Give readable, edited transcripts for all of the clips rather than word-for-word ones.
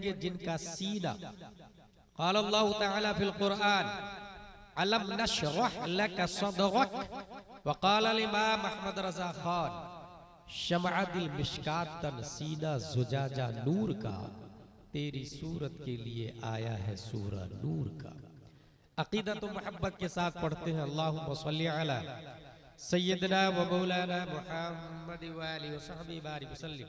पढ़ेंगे जिनका सीना, क़ाल अल्लाहु तआला फिल कुरआन अलम नशरह लक सदरक व क़ाल इमाम अहमद रज़ा खान शमअ दिल मिशकातन, सीना जुजाजा नूर का, तेरी सूरत के लिए आया है सूरा नूर का। अकीदत व मोहब्बत के साथ पढ़ते हैं अल्लाहुम्मा सल्ली अला सय्यदना व मौलाना मुहम्मद व आलिहि व सहबिहि बारिक वसल्लिम।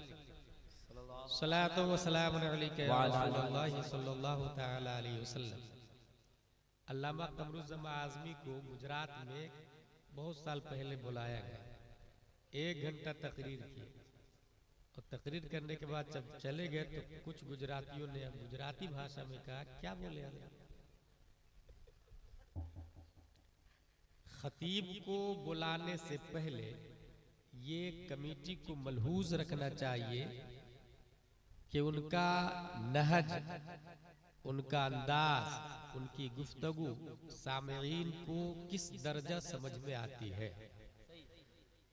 सलातो व सलामुन अलैका या रसूलल्लाह सल्लल्लाहु तआला अलैहि वसल्लम। अल्लामा कमरुज़्ज़मान आज़मी को गुजरात में बहुत साल पहले बुलाया गया, 1 घंटा तकरीर की, और तकरीर करने के बाद जब चले गए तो कुछ गुजरातियों ने गुजराती भाषा में कहा, क्या बोले हजरत? खतीब को बुलाने से पहले ये कमेटी को मलहूज रखना चाहिए कि उनका नहज, उनका अंदाज, उनकी गुफ्तगू सामईन को किस दर्जा समझ में आती है।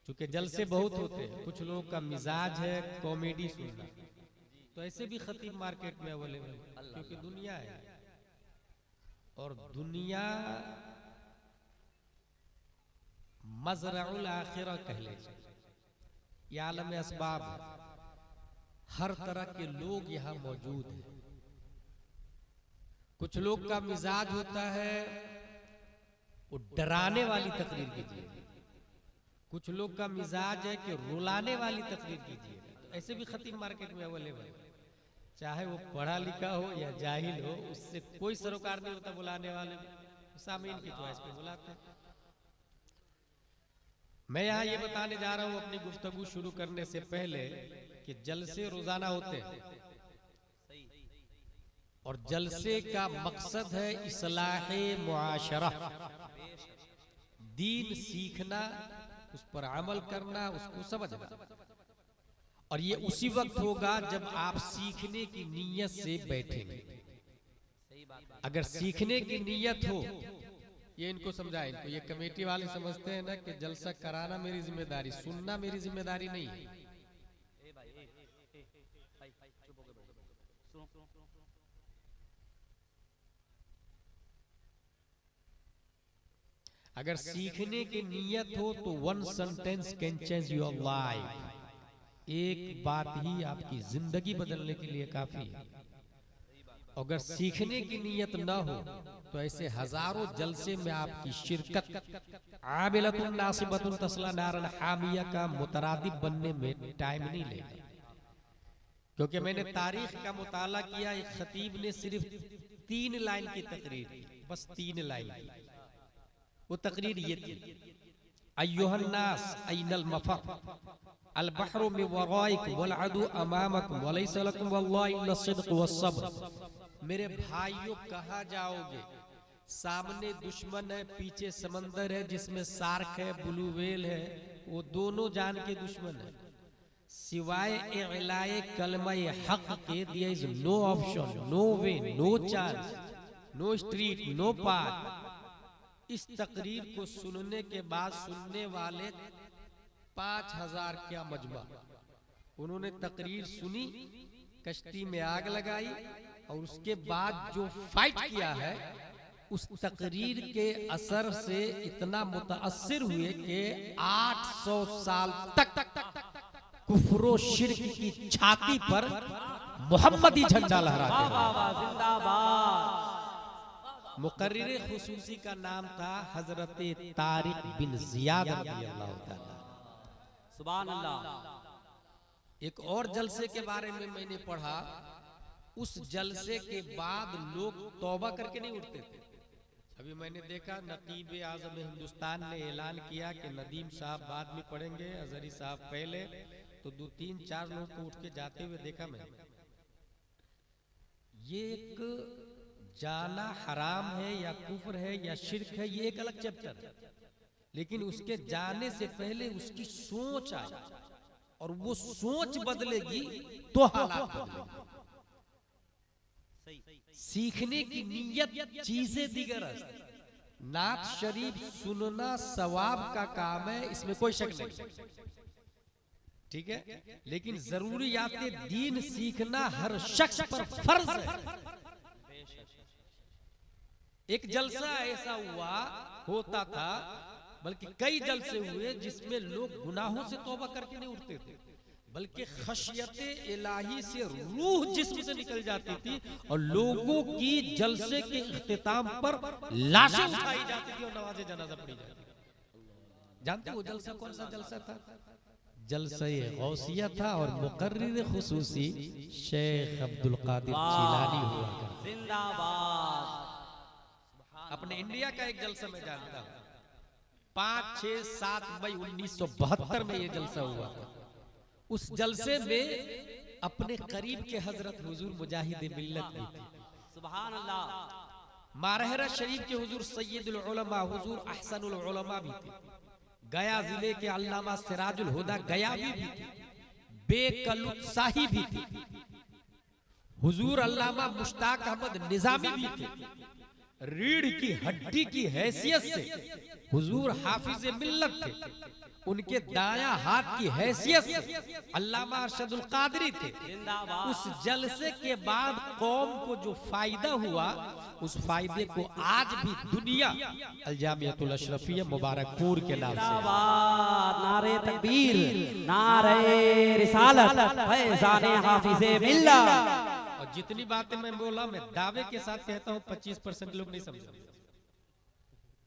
चूंकि जलसे बहुत होते हैं, कुछ लोगों का मिजाज है कॉमेडी सुनना, तो ऐसे भी खतीब मार्केट में अवेलेबल है, क्योंकि दुनिया है और दुनिया मज़रउल आखिरा कह लीजिए, ये आलम असबाब है। हर तरह के लोग यहाँ मौजूद हैं। कुछ लोग का मिजाज होता है वो डराने वाली तकरीर कीजिए, कुछ लोग का मिजाज है कि रुलाने वाली तकरीर कीजिए। तो ऐसे भी खतीब मार्केट में अवेलेबल है, चाहे वो पढ़ा लिखा हो या जाहिल हो, उससे कोई सरोकार नहीं होता बुलाने वाले में, सामीन की च्वाइस पे बुलाते हैं। मैं यहाँ ये बताने जा रहा हूँ अपनी गुफ्तगू शुरू करने से पहले कि जलसे रोजाना होते हैं और जलसे का मकसद है इस्लाहे मुआशरा, दीन सीखना, उस पर अमल करना, उसको समझना। और ये उसी वक्त होगा जब आप सीखने की नीयत से बैठेंगे। अगर सीखने की नीयत हो, ये इनको समझाएं, इनको, ये कमेटी वाले समझते हैं ना कि जलसा कराना मेरी जिम्मेदारी, सुनना मेरी जिम्मेदारी नहीं है। अगर सीखने की नीयत हो तो 1 sentence can change your life, एक बात ही आपकी जिंदगी बदलने के लिए काफी है। अगर सीखने की नीयत ना हो तो ऐसे हजारों जलसे में आपकी शिरकत आमिलतुन नासिबतुन तस्ला नारन हामिया का मुतरादिब बनने में टाइम नहीं लेगा। क्योंकि मैंने तारीख का मुताला किया, एक खतीब ने सिर्फ 3 लाइन की तकरीर की, बस 3 लाइन की। वो तकरीर ये थी, अय्युहन्नास ऐनल मफर अल बहरु मिन वराइक वल अदु अमामकुम व लैसा लकुम वल्लाहि इल्ला सिद्क़ वस्सब्र। मेरे भाइयों कहाँ जाओगे, सामने दुश्मन है, पीछे समंदर है जिसमें शार्क है, ब्लू व्हेल है, वो दोनों जान के दुश्मन है। सिवाय इलाए कलमा हक के दिया is no option, no way, no chance, no street, no path. इस तकरीर को सुनने के बाद सुनने वाले 5000 क्या मजमा, उन्होंने तकरीर सुनी, कश्ती में आग लगाई और उसके बाद जो फाइट किया है उस तकरीर के असर से इतना मुतासिर हुए कि 800 साल तक कुफ्र शिर्क की छाती पर मोहम्मदी झंडा लहराते रहे। मुकर्रिर खुसूसी का नाम था हजरत तारिक बिन जियाद रज़ियल्लाहु ताला। सुभान अल्लाह। एक और जलसे के बारे में मैंने पढ़ा, उस जलसे के बाद लोग तौबा करके नहीं उठते थे। अभी मैंने देखा नकीब आज़म हिंदुस्तान ने ऐलान किया कि नदीम साहब बाद में पढ़ेंगे, अजहरी साहब पहले, तो 2-3-4 लोगों को उठ के जाते हुए देखा मैंने। ये एक जाना हराम है या कुफ्र है या शिर्क है, ये एक अलग चैप्टर है, लेकिन उसके जाने से पहले उसकी सोच आए और वो सोच बदलेगी तो हालात बदलेंगे। सीखने की नीयत चीजें दिगर है। नात शरीफ सुनना सवाब का काम है, इसमें कोई शक नहीं, ठीक है, लेकिन जरूरियात दीन सीखना हर शख्स पर फर्ज है। एक जलसा ऐसा हुआ होता था, बल्कि कई जलसे हुए जिसमें लोग गुनाहों से तौबा करके नहीं उठते थे, बल्कि खशियते इलाही से रूह जिस्म से निकल जाती थी और लोगों की जलसे के इख्तिताम पर लाशें उठाई जाती थी और नमाज़े जनाजा पढ़ी जाती थी। जानते हो जलसा कौन सा जलसा था? जलसा गौसिया था और मुकर्रिर खुसूसी शेख अब्दुल कादिर जिलानी हुआ करते। जिंदाबाद। अपने इंडिया का एक जलसा मैं जानता हूँ, 5, 6, 7 मई 1972 में ये जलसा हुआ था। उस जलसे में अपने करीब के हजरत हुजूर मुजाहिद मिल्लत भी थे। सुभान अल्लाह। मारहरा शरीफ के हुजूर सैयदुल उलमा हुजूर अहसनुल उलमा भी थे। गया जिले के अल्लामा सिराजुल हुदा गयाबी भी थे। बेकलुत साही भी थे। हुजूर अल्लामा मुश्ताक अहमद निजामी भी थे। रीढ़ की हड्डी की हैसियत से हुजूर हाफिज मिल्लत थे। उनके दाया हाथ की हैसियत से अल्लामा अरशदुल कादरी थे। उस जलसे के बाद कौम को जो फायदा हुआ, उस फायदे को आज भी दुनिया अलजामियतुल अशरफिया मुबारकपुर के नाम से, नारे तकबीर, नारे रिसालत, फैज़ाने हाफिज़े मिल्लत। और जितनी बातें मैं बोला, मैं दावे के साथ कहता हूँ 25% लोग नहीं समझे।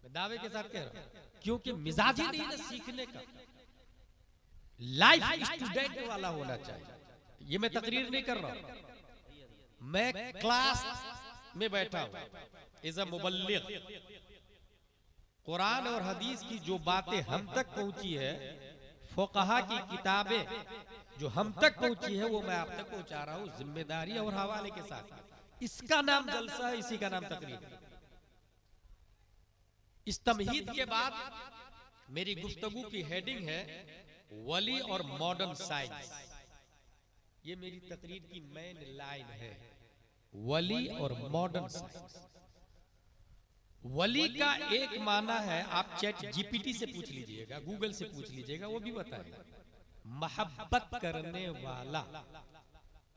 मैं दावे के साथ कह रहा हूँ, क्योंकि मिजाज ही नहीं ना सीखने का, लाइफ स्टूडेंट वाला होना चाहिए। ये मैं तकरीर नहीं कर रहा हूं, मैं क्लास में बैठा हूं एज अ मुबल्लिग। कुरान और हदीस की जो बातें हम तक पहुंची है, फुक़हा की किताबें जो हम तक पहुंची है, वो मैं आप तक पहुंचा रहा हूं जिम्मेदारी और हवाले के साथ। इसका नाम जलसा है, इसी का नाम तकरीर। इस तमहीद के बाद मेरी गुफ्तगू की हेडिंग है वली और मॉडर्न साइंस। ये मेरी तकरीर की मेन लाइन है, वली और मॉडर्न साइंस। वली का एक माना है, आप चैट जीपीटी से पूछ लीजिएगा, गूगल से पूछ लीजिएगा, वो भी बताएगा। मोहब्बत करने वाला,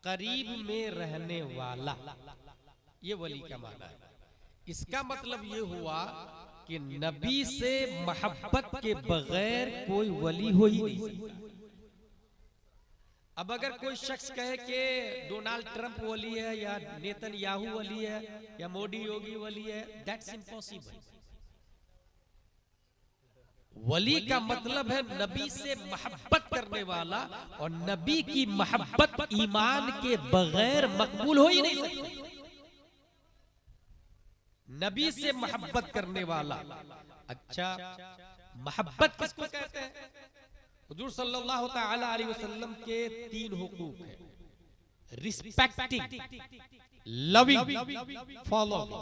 करीब में रहने वाला, ये वली का माना है। इसका मतलब ये हुआ कि नबी से मोहब्बत के बगैर कोई वली हो ही नहीं सकता। अब अगर कोई शख्स कहे कि डोनाल्ड ट्रंप वली है या नेतन्याहू वली है या मोदी योगी वली है, दैट्स इम्पॉसिबल। वली का मतलब है नबी से मोहब्बत करने वाला, और नबी की मोहब्बत ईमान के बगैर मकबूल हो ही नहीं सकती। नबी से मोहब्बत करने वाला। अच्छा, मोहब्बत किसको कहते हैं? हुजूर सल्लल्लाहु तआला अलैहि वसल्लम के 3 हुकूक हैं, रिस्पेक्टिंग, लविंग, फॉलोइंग।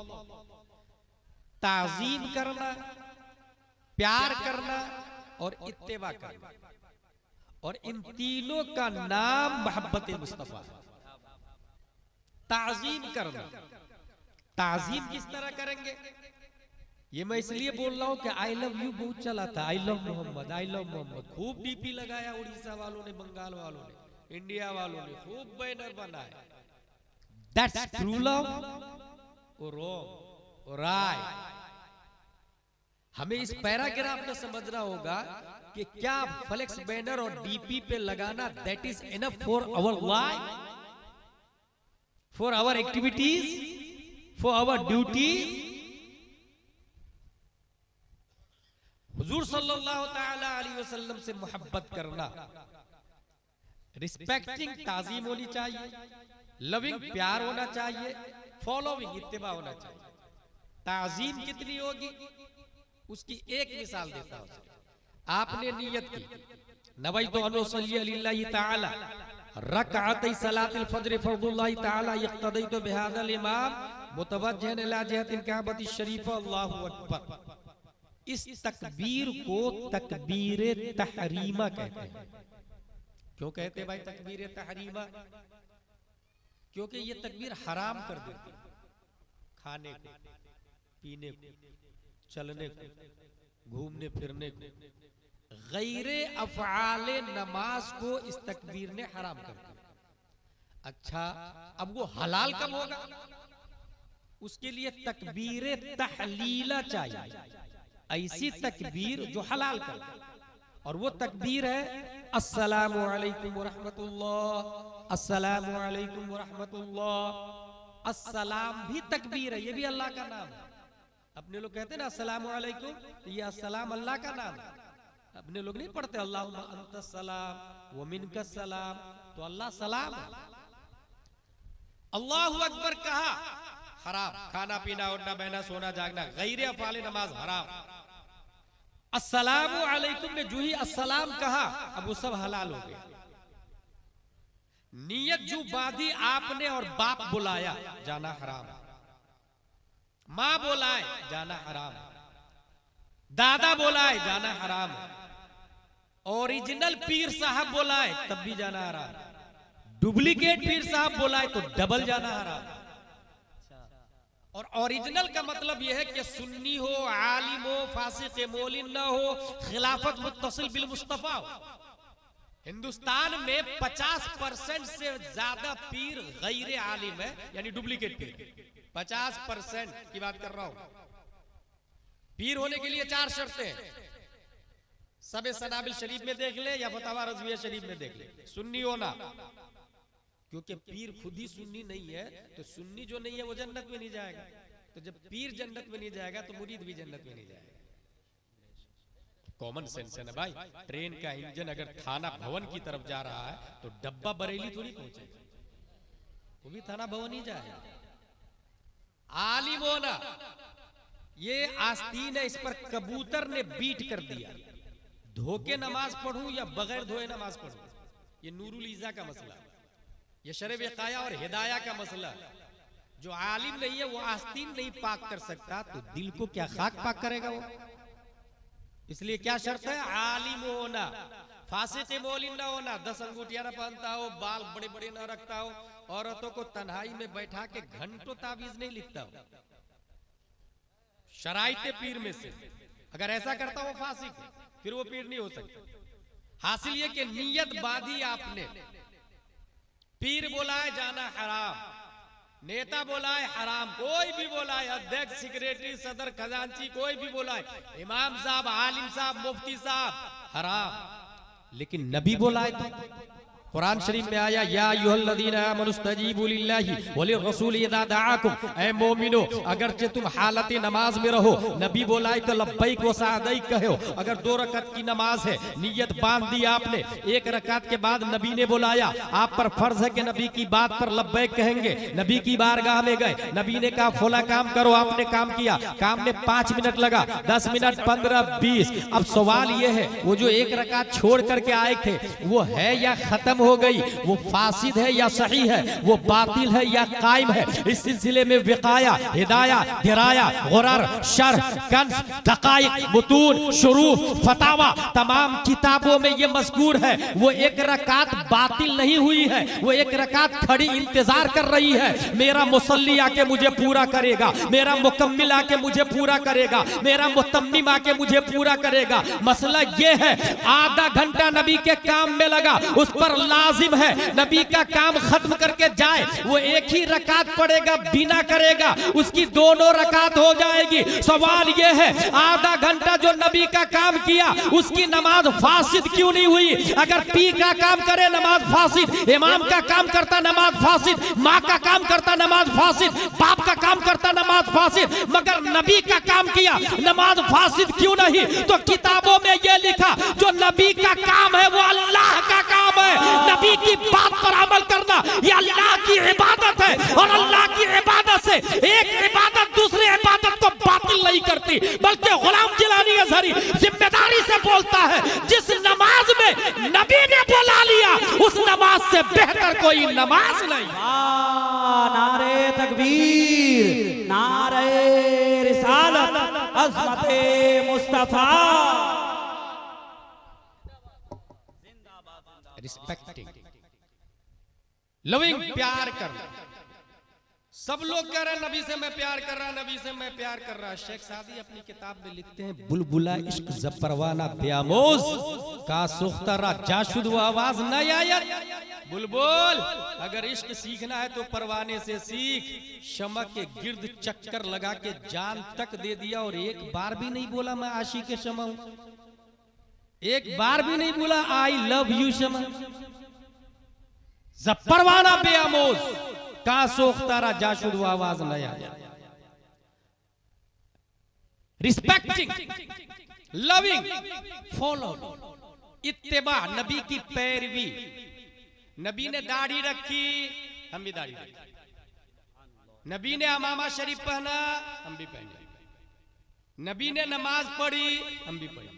ताज़ीम करना, प्यार करना और इत्तेबा करना, और इन तीनों का नाम मोहब्बत मुस्तफा। ताज़ीम करना, ताज़ीम किस तरह करेंगे? ये मैं इसलिए बोल रहा हूं कि आई लव यू बहुत चला था, I love Muhammad, I love Muhammad. खूब डीपी लगाया उड़ीसा वालों ने, बंगाल वालों ने, इंडिया वालों ने खूब बैनर बनाए। दैट्स ट्रू लव और रॉन्ग और राइट। हमें इस पैराग्राफ में समझना होगा कि क्या फ्लेक्स बैनर और डीपी पे लगाना that is enough for our life, for our activities, for our duties. हुजूर सल्लल्लाहु तआला अलैहि वसल्लम से मोहब्बत करना, रिस्पेक्टिंग ताज़ीम होनी चाहिए, लविंग प्यार होना चाहिए, फॉलोइंग इत्तिबा होना चाहिए। ताज़ीम कितनी होगी उसकी एक मिसाल देता हूं। आपने नियत की, नवैतु अन उसल्ली लिल्लाहि तआला रकअतै सलातिल फज्र फर्दुल्लाहि तआला यक्तदैतु बिहादल इमाम मुतवज्जिहन इला जिहतिल काबति शरीफा, अल्लाहु अकबर। इस तकबीर को तकबीर तहरीमा कहते हैं। क्यों कहते हैं भाई तकबीर तहरीमा? क्योंकि ये तकबीर हराम कर देती है खाने को, पीने को, चलने को, घूमने फिरने को, गैरे अफ़आले नमाज को इस तकबीर ने हराम कर दिया। अच्छा, अब वो हलाल कब होगा? उसके लिए तकबीर तहलीला चाहिए, ऐसी तकबीर जो हलाल कर दे। और वो तकबीर है अस्सलामु अलैकुम व रहमतुल्लाह, अस्सलामु अलैकुम व रहमतुल्लाह। अस्सलाम भी तकबीर है, ये भी अल्लाह का नाम है। अपने लोग कहते हैं ना अस्सलामु अलैकुम, तो ये अस्सलाम अल्लाह का नाम है। अपने लोग नहीं पढ़ते अल्लाहुम्मा अंतस सलाम व मिनकस सलाम, तो अल्लाह सलाम है। अल्लाहु अकबर कहा हराम, खाना पीना उठना बहना सोना जागना गैर अफ़आले नमाज हराम। अस्सलामु अलैकुम ने जो ही अस्सलाम कहा, अब वो सब हलाल हो गया। नियत जो बांधी आपने और बाप बुलाया, जाना हराम। माँ बोलाए, जाना हराम। दादा बोलाए, जाना हराम। ओरिजिनल पीर साहब बोलाए, तब भी जाना हराम। डुप्लीकेट पीर साहब बोलाए तो डबल जाना हराम। और ओरिजिनल का मतलब यह है कि सुन्नी हो, आलिम हो, फासिक मोलिन ना हो, खिलाफत मुत्तसिल बिल मुस्तफा हो। हिंदुस्तान में 50% से ज्यादा पीर गैर आलिम है, यानी डुप्लीकेट पीर। 50% की बात कर रहा हूं। पीर होने के लिए 4 शर्तें हैं। सबे सनाबिल शरीफ में देख ले या फतवा रज़विया शरीफ में देख ले। सुन्नी होना, क्योंकि पीर खुद ही सुन्नी नहीं है, तो सुन्नी जो नहीं है वो जन्नत में नहीं जाएगा। तो जब पीर जन्नत में नहीं जाएगा तो मुरीद भी जन्नत में नहीं जाएगा। कॉमन सेंस है ना भाई। ट्रेन का इंजन अगर थाना भवन की तरफ जा रहा है तो डब्बा बरेली थोड़ी पहुंचेगा, वो भी थाना भवन ही जाएगा। आलिम होना, ये आस्तीन है, इस पर कबूतर ने बीट कर दिया। धोके नमाज पढ़ूं या बगैर धोए नमाज पढ़ूं, ये नूरुल ईज़ा का मसला है। ये शरब काया और हिदाया का मसला। जो आलिम नहीं है वो आस्तीन नहीं पाक कर सकता, तो दिल को क्या खाक पाक करेगा वो? इसलिए क्या शर्त है? आलिम होना, फासिक मौलिन ना होना, 10 अंगूठियां ना पहनता हो, बाल बड़े बड़े ना रखता हो, औरतों को तन्हाई में बैठा के घंटों ताबीज नहीं लिखता हो। शराइते पीर में से अगर ऐसा करता हो फासिक है, फिर वो पीर नहीं हो सकता। हासिल ये कि नियत बांधी आपने, पीर बोलाए जाना हराम, नेता बोलाए हराम, कोई भी बोलाए, अध्यक्ष, सेक्रेटरी, सदर, खजांची, कोई भी बोलाए, इमाम साहब, आलिम साहब, मुफ्ती साहब, हराम। लेकिन नबी बोलाए तो कुरान शरीफ में आया, या अय्युहल्लज़ीना आमनुस्तजीबू लिल्लाहि वलिर्रसूल इज़ा दआकुम, ऐ मोमिनो अगरचे तुम हालत नमाज में रहो, नबी बोलाए तो लब्बैक व सअदैक कहो। अगर 2 रकात की नमाज है, नियत बांध दी आपने, 1 रकात के बाद नबी ने बुलाया, आप पर फर्ज है कि नबी की बात पर लब्बैक कहेंगे। नबी की बारगाह में गए, नबी ने कहा फला काम करो, आपने काम किया, काम में 5 मिनट लगा, 10 मिनट, 15, 20। अब सवाल यह है, वो जो 1 रकात छोड़ करके आए थे, वो है या खत्म हो गई, वो फासिद है या सही है, वो बातिल है या कायम है? इस सिलसिले में विकाया, हिदाया, दिराया, गुरर, शरह, कंस, दकाइक, मुतून, शुरूह, फतावा, तमाम किताबों में ये मज़कूर है। वो 1 रकात बातिल नहीं हुई है, वो 1 रकात खड़ी इंतजार कर रही है। मेरा मुसल्ली आके मुझे पूरा करेगा, मेरा मुकम्मिल आके मुझे पूरा करेगा, मेरा मुतम्मिम आके मुझे पूरा करेगा। मसला ये है, आधा घंटा नबी के काम में लगा, उस पर लाजिम है नबी का काम खत्म करके जाए। वो 1 ही रकात पढ़ेगा, बिना करेगा, उसकी दोनों रकात हो जाएगी। सवाल ये है, आधा घंटा जो नबी का काम किया, उसकी नमाज फासिद क्यों नहीं हुई? अगर पीर का काम करे नमाज फासिद, इमाम का काम करता नमाज फासिद, माँ का काम करता नमाज फासिद, बाप का काम करता नमाज फासिद, मगर नबी का काम किया, नमाज फासिद क्यों नहीं? तो किताबों में यह लिखा, जो नबी का काम है वो अल्लाह का काम है। नबी की बात पर अमल करना ये अल्लाह की इबादत है, और अल्लाह की इबादत से एक इबादत दूसरी इबादत को बातिल नहीं करती। बल्कि गुलाम जिलानी अज़हरी जिम्मेदारी से बोलता है, जिस नमाज में नबी ने बुला लिया, उस नमाज से बेहतर कोई नमाज नहीं। नारे तकबीर, नारे रिसालत, अज़मते मुस्तफा। रिस्पेक्टिंग, लविंग, प्यार करना, सब लोग कह रहे हैं नबी से मैं प्यार कर रहा, नबी से मैं प्यार कर रहा। शेख सादी अपनी किताब में लिखते हैं, बुलबुला इश्क जब परवाना ब्यामोज का सुख्तरा जाशुद वो आवाज न आयत। बुलबुल अगर इश्क सीखना है तो परवाने से सीख। शमक के गिर्द चक्कर लगा के जान तक दे दिया और एक बार भी नहीं बोला मैं आशिक शमा हूं, एक बार भी नहीं बोला आई लव यू शमा। जब परवाना ब्यामोज का सोख्तारा जाशुद वो आवाज न आया। रिस्पेक्टिंग, लविंग, फॉलो, इत्तेबा, नबी की पैरवी। नबी ने दाढ़ी रखी, हम भी दाढ़ी रखी। नबी ने अमामा शरीफ पहना, हम भी पहने। नबी ने नमाज पढ़ी, हम भी पढ़ी।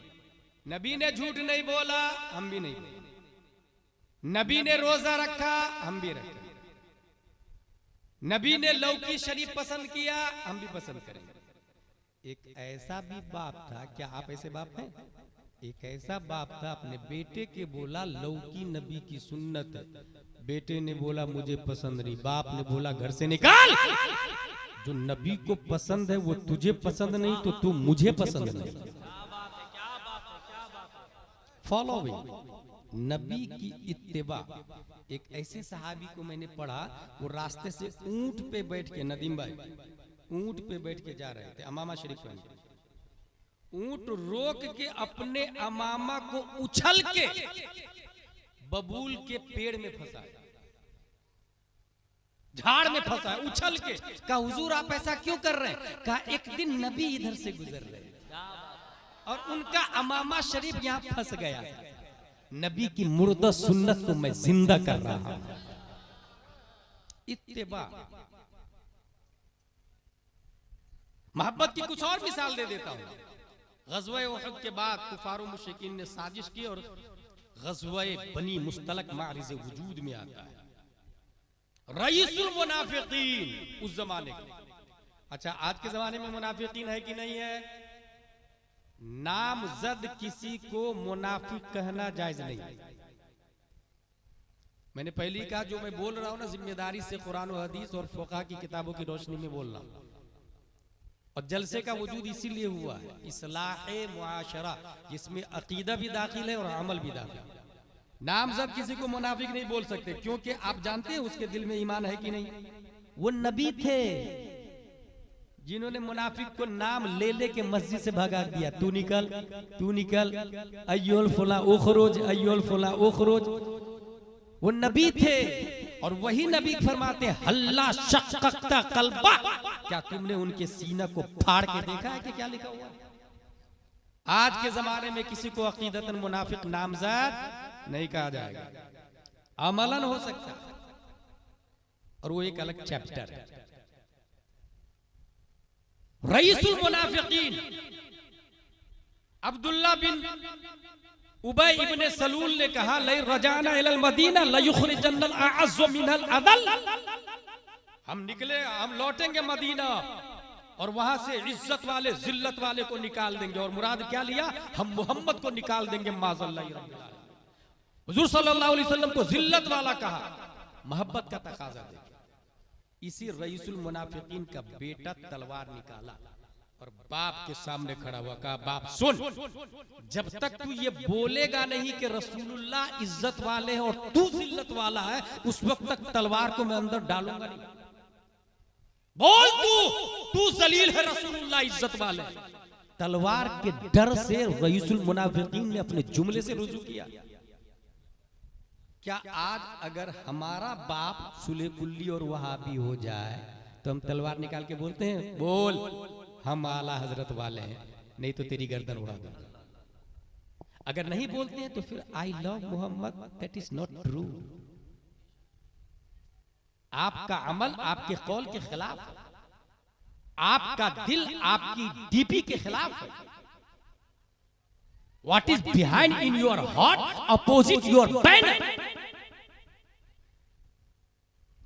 नबी ने झूठ नहीं बोला, हम भी नहीं बोले। नबी ने रोजा रखा, हम भी रखे। नबी ने लौकी शरीफ पसंद किया, हम भी पसंद करेंगे। एक ऐसा भी बाप था, क्या आप ऐसे बाप हैं? एक ऐसा बाप था अपने बेटे के बोला लौकी नबी की सुन्नत है, बेटे ने बोला मुझे पसंद नहीं। बाप ने बोला घर से निकाल, जो नबी को पसंद है वो तुझे पसंद नहीं तो तू मुझे पसंद नहीं। फॉलोइंग, नबी की इत्तिबा। एक ऐसे सहाबी को मैंने पढ़ा, वो रास्ते से ऊंट पे बैठ के, नदीम भाई ऊंट पे बैठ के जा रहे थे अमामा शरीफ में। ऊंट रोक के अपने अमामा को उछल के बबूल के पेड़ में फंसाया, झाड़ में फंसा, उछल के। कहा हुजूर आप ऐसा क्यों कर रहे हैं? कहा एक दिन नबी इधर से गुजर रहे और उनका अमामा शरीफ यहां फंस गया। नबी की मुर्दा सुन्नत को मैं जिंदा कर रहा हूं। इत्तिबा। मोहब्बत की कुछ और मिसाल दे देता हूं। ग़ज़वा उहद के बाद कुफार मुशरिकीन ने साजिश की और ग़ज़वा बनी मुस्तलक मारिज़ वजूद में आता है। रईसुल मुनाफिकीन उस जमाने के। अच्छा आज के जमाने में मुनाफिकीन है कि नहीं है? नामजद किसी को मुनाफिक कहना जायज नहीं। मैंने पहली कहा जो मैं बोल रहा हूं ना जिम्मेदारी से कुरान और हदीस और फ़ुक़हा की किताबों की रोशनी में बोल रहा हूं। और जलसे का वजूद इसीलिए हुआ है, इस्लाहे मुआशरा, जिसमें अकीदा भी दाखिल है और अमल भी दाखिल है। नामजद किसी को मुनाफिक नहीं बोल सकते, क्योंकि आप जानते हैं उसके दिल में ईमान है कि नहीं। वो नबी थे जिन्होंने मुनाफिक को नाम ले ले के मस्जिद से भगा दिया। तू निकल, तू निकल, अय्युल फुला उखरुज, अय्युल फुला उखरुज। वो नबी थे और वही नबी फरमाते हैं हल्ला शक्कता कल्बा। क्या तुमने उनके सीना को फाड़ के देखा है कि क्या लिखा हुआ? आज के जमाने में किसी को अकीदतन मुनाफिक नामज़द नहीं कहा जाएगा, अमलन हो सकता है और वो एक अलग चैप्टर है। रईसुल मुनाफिकीन अब्दुल्ला बिन उबय इब्ने सलूल ने कहा लई रजाना इलल मदीना लयुखरिजन्नल अअज़्ज़ु मिनल अदल। हम निकले, हम लौटेंगे मदीना और वहां से इज्जत वाले जिल्लत वाले को निकाल देंगे। और मुराद क्या लिया? हम मोहम्मद को निकाल देंगे माज़ल्लाहि रब्बिल आलमीन। हुजूर सल्लल्लाहु अलैहि वसल्लम को जिल्लत वाला कहा, मोहब्बत का तकाजा देखिए। इसी रईसुल मुनाफिकीन का बेटा तलवार निकाला और बाप के सामने खड़ा हुआ, कहा बाप सुन, जब तक तू ये बोलेगा नहीं कि रसूलुल्लाह इज्जत वाले हैं और तू जिल्लत वाला है, उस वक्त तक तलवार को मैं अंदर डालूंगा नहीं। बोल तू जलील है, रसूलुल्लाह इज्जत वाले। तलवार के डर से रईसुल मुनाफिकीन ने अपने जुमले से रुजू किया। क्या आज अगर हमारा बाप सुले कुल्ली और वहाबी हो जाए तो हम तलवार निकाल के बोलते हैं बोल हम आला हजरत वाले हैं, नहीं तो तेरी गर्दन उड़ा दूंगा। अगर नहीं बोलते हैं तो फिर I love Muhammad, that is not true. आपका अमल आपके कौल के खिलाफ है, आपका दिल आपकी डीपी के खिलाफ है। What is behind in your heart opposite your banner.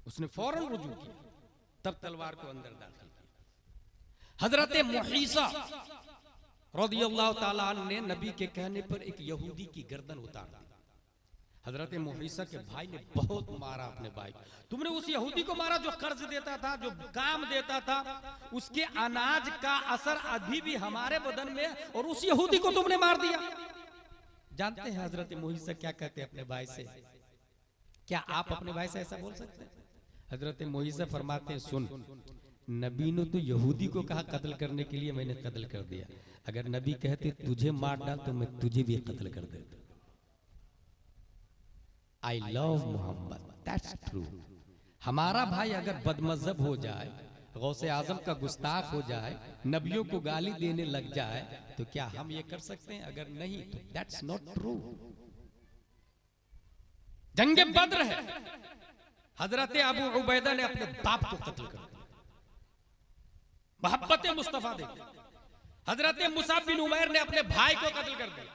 उसने फौरन रुजू किया, तब तलवार को अंदर दाखिल किया। हजरत मुहीसा रज़ियल्लाहु ताला अन्हु ने नबी के कहने पर एक यहूदी की गर्दन उतार दी। हजरत मुईसा के भाई ने बहुत मारा अपने भाई को। तुमने उस यहूदी को मारा जो कर्ज देता था, जो काम देता था, उसके अनाज का असर अभी भी हमारे बदन में, और उस यहूदी को तुमने मार दिया। जानते हैं हजरत मुईसा क्या कहते हैं अपने भाई से? क्या आप अपने भाई से ऐसा बोल सकते हैं? हजरत मुईसा फरमाते हैं, सुन, नबी ने तो यहूदी को कहा कत्ल करने के लिए, मैंने कत्ल कर दिया। अगर नबी कहते तुझे मार डाल तो मैं तुझे भी कत्ल कर देता। I love Muhammad, that's true. हमारा भाई अगर बदमजहब हो जाए, गौसे आजम का गुस्ताख हो जाए, नबियों को गाली देने लग जाए, तो क्या हम ये कर सकते हैं? अगर नहीं तो दैट्स नॉट ट्रू। जंगे बद्र है, हजरत अबू उबैदा ने अपने बाप को कत्ल कर दिया। मोहब्बत मुस्तफा देखिए, हजरत मुसाब बिन उमैर ने अपने भाई को कत्ल कर दिया।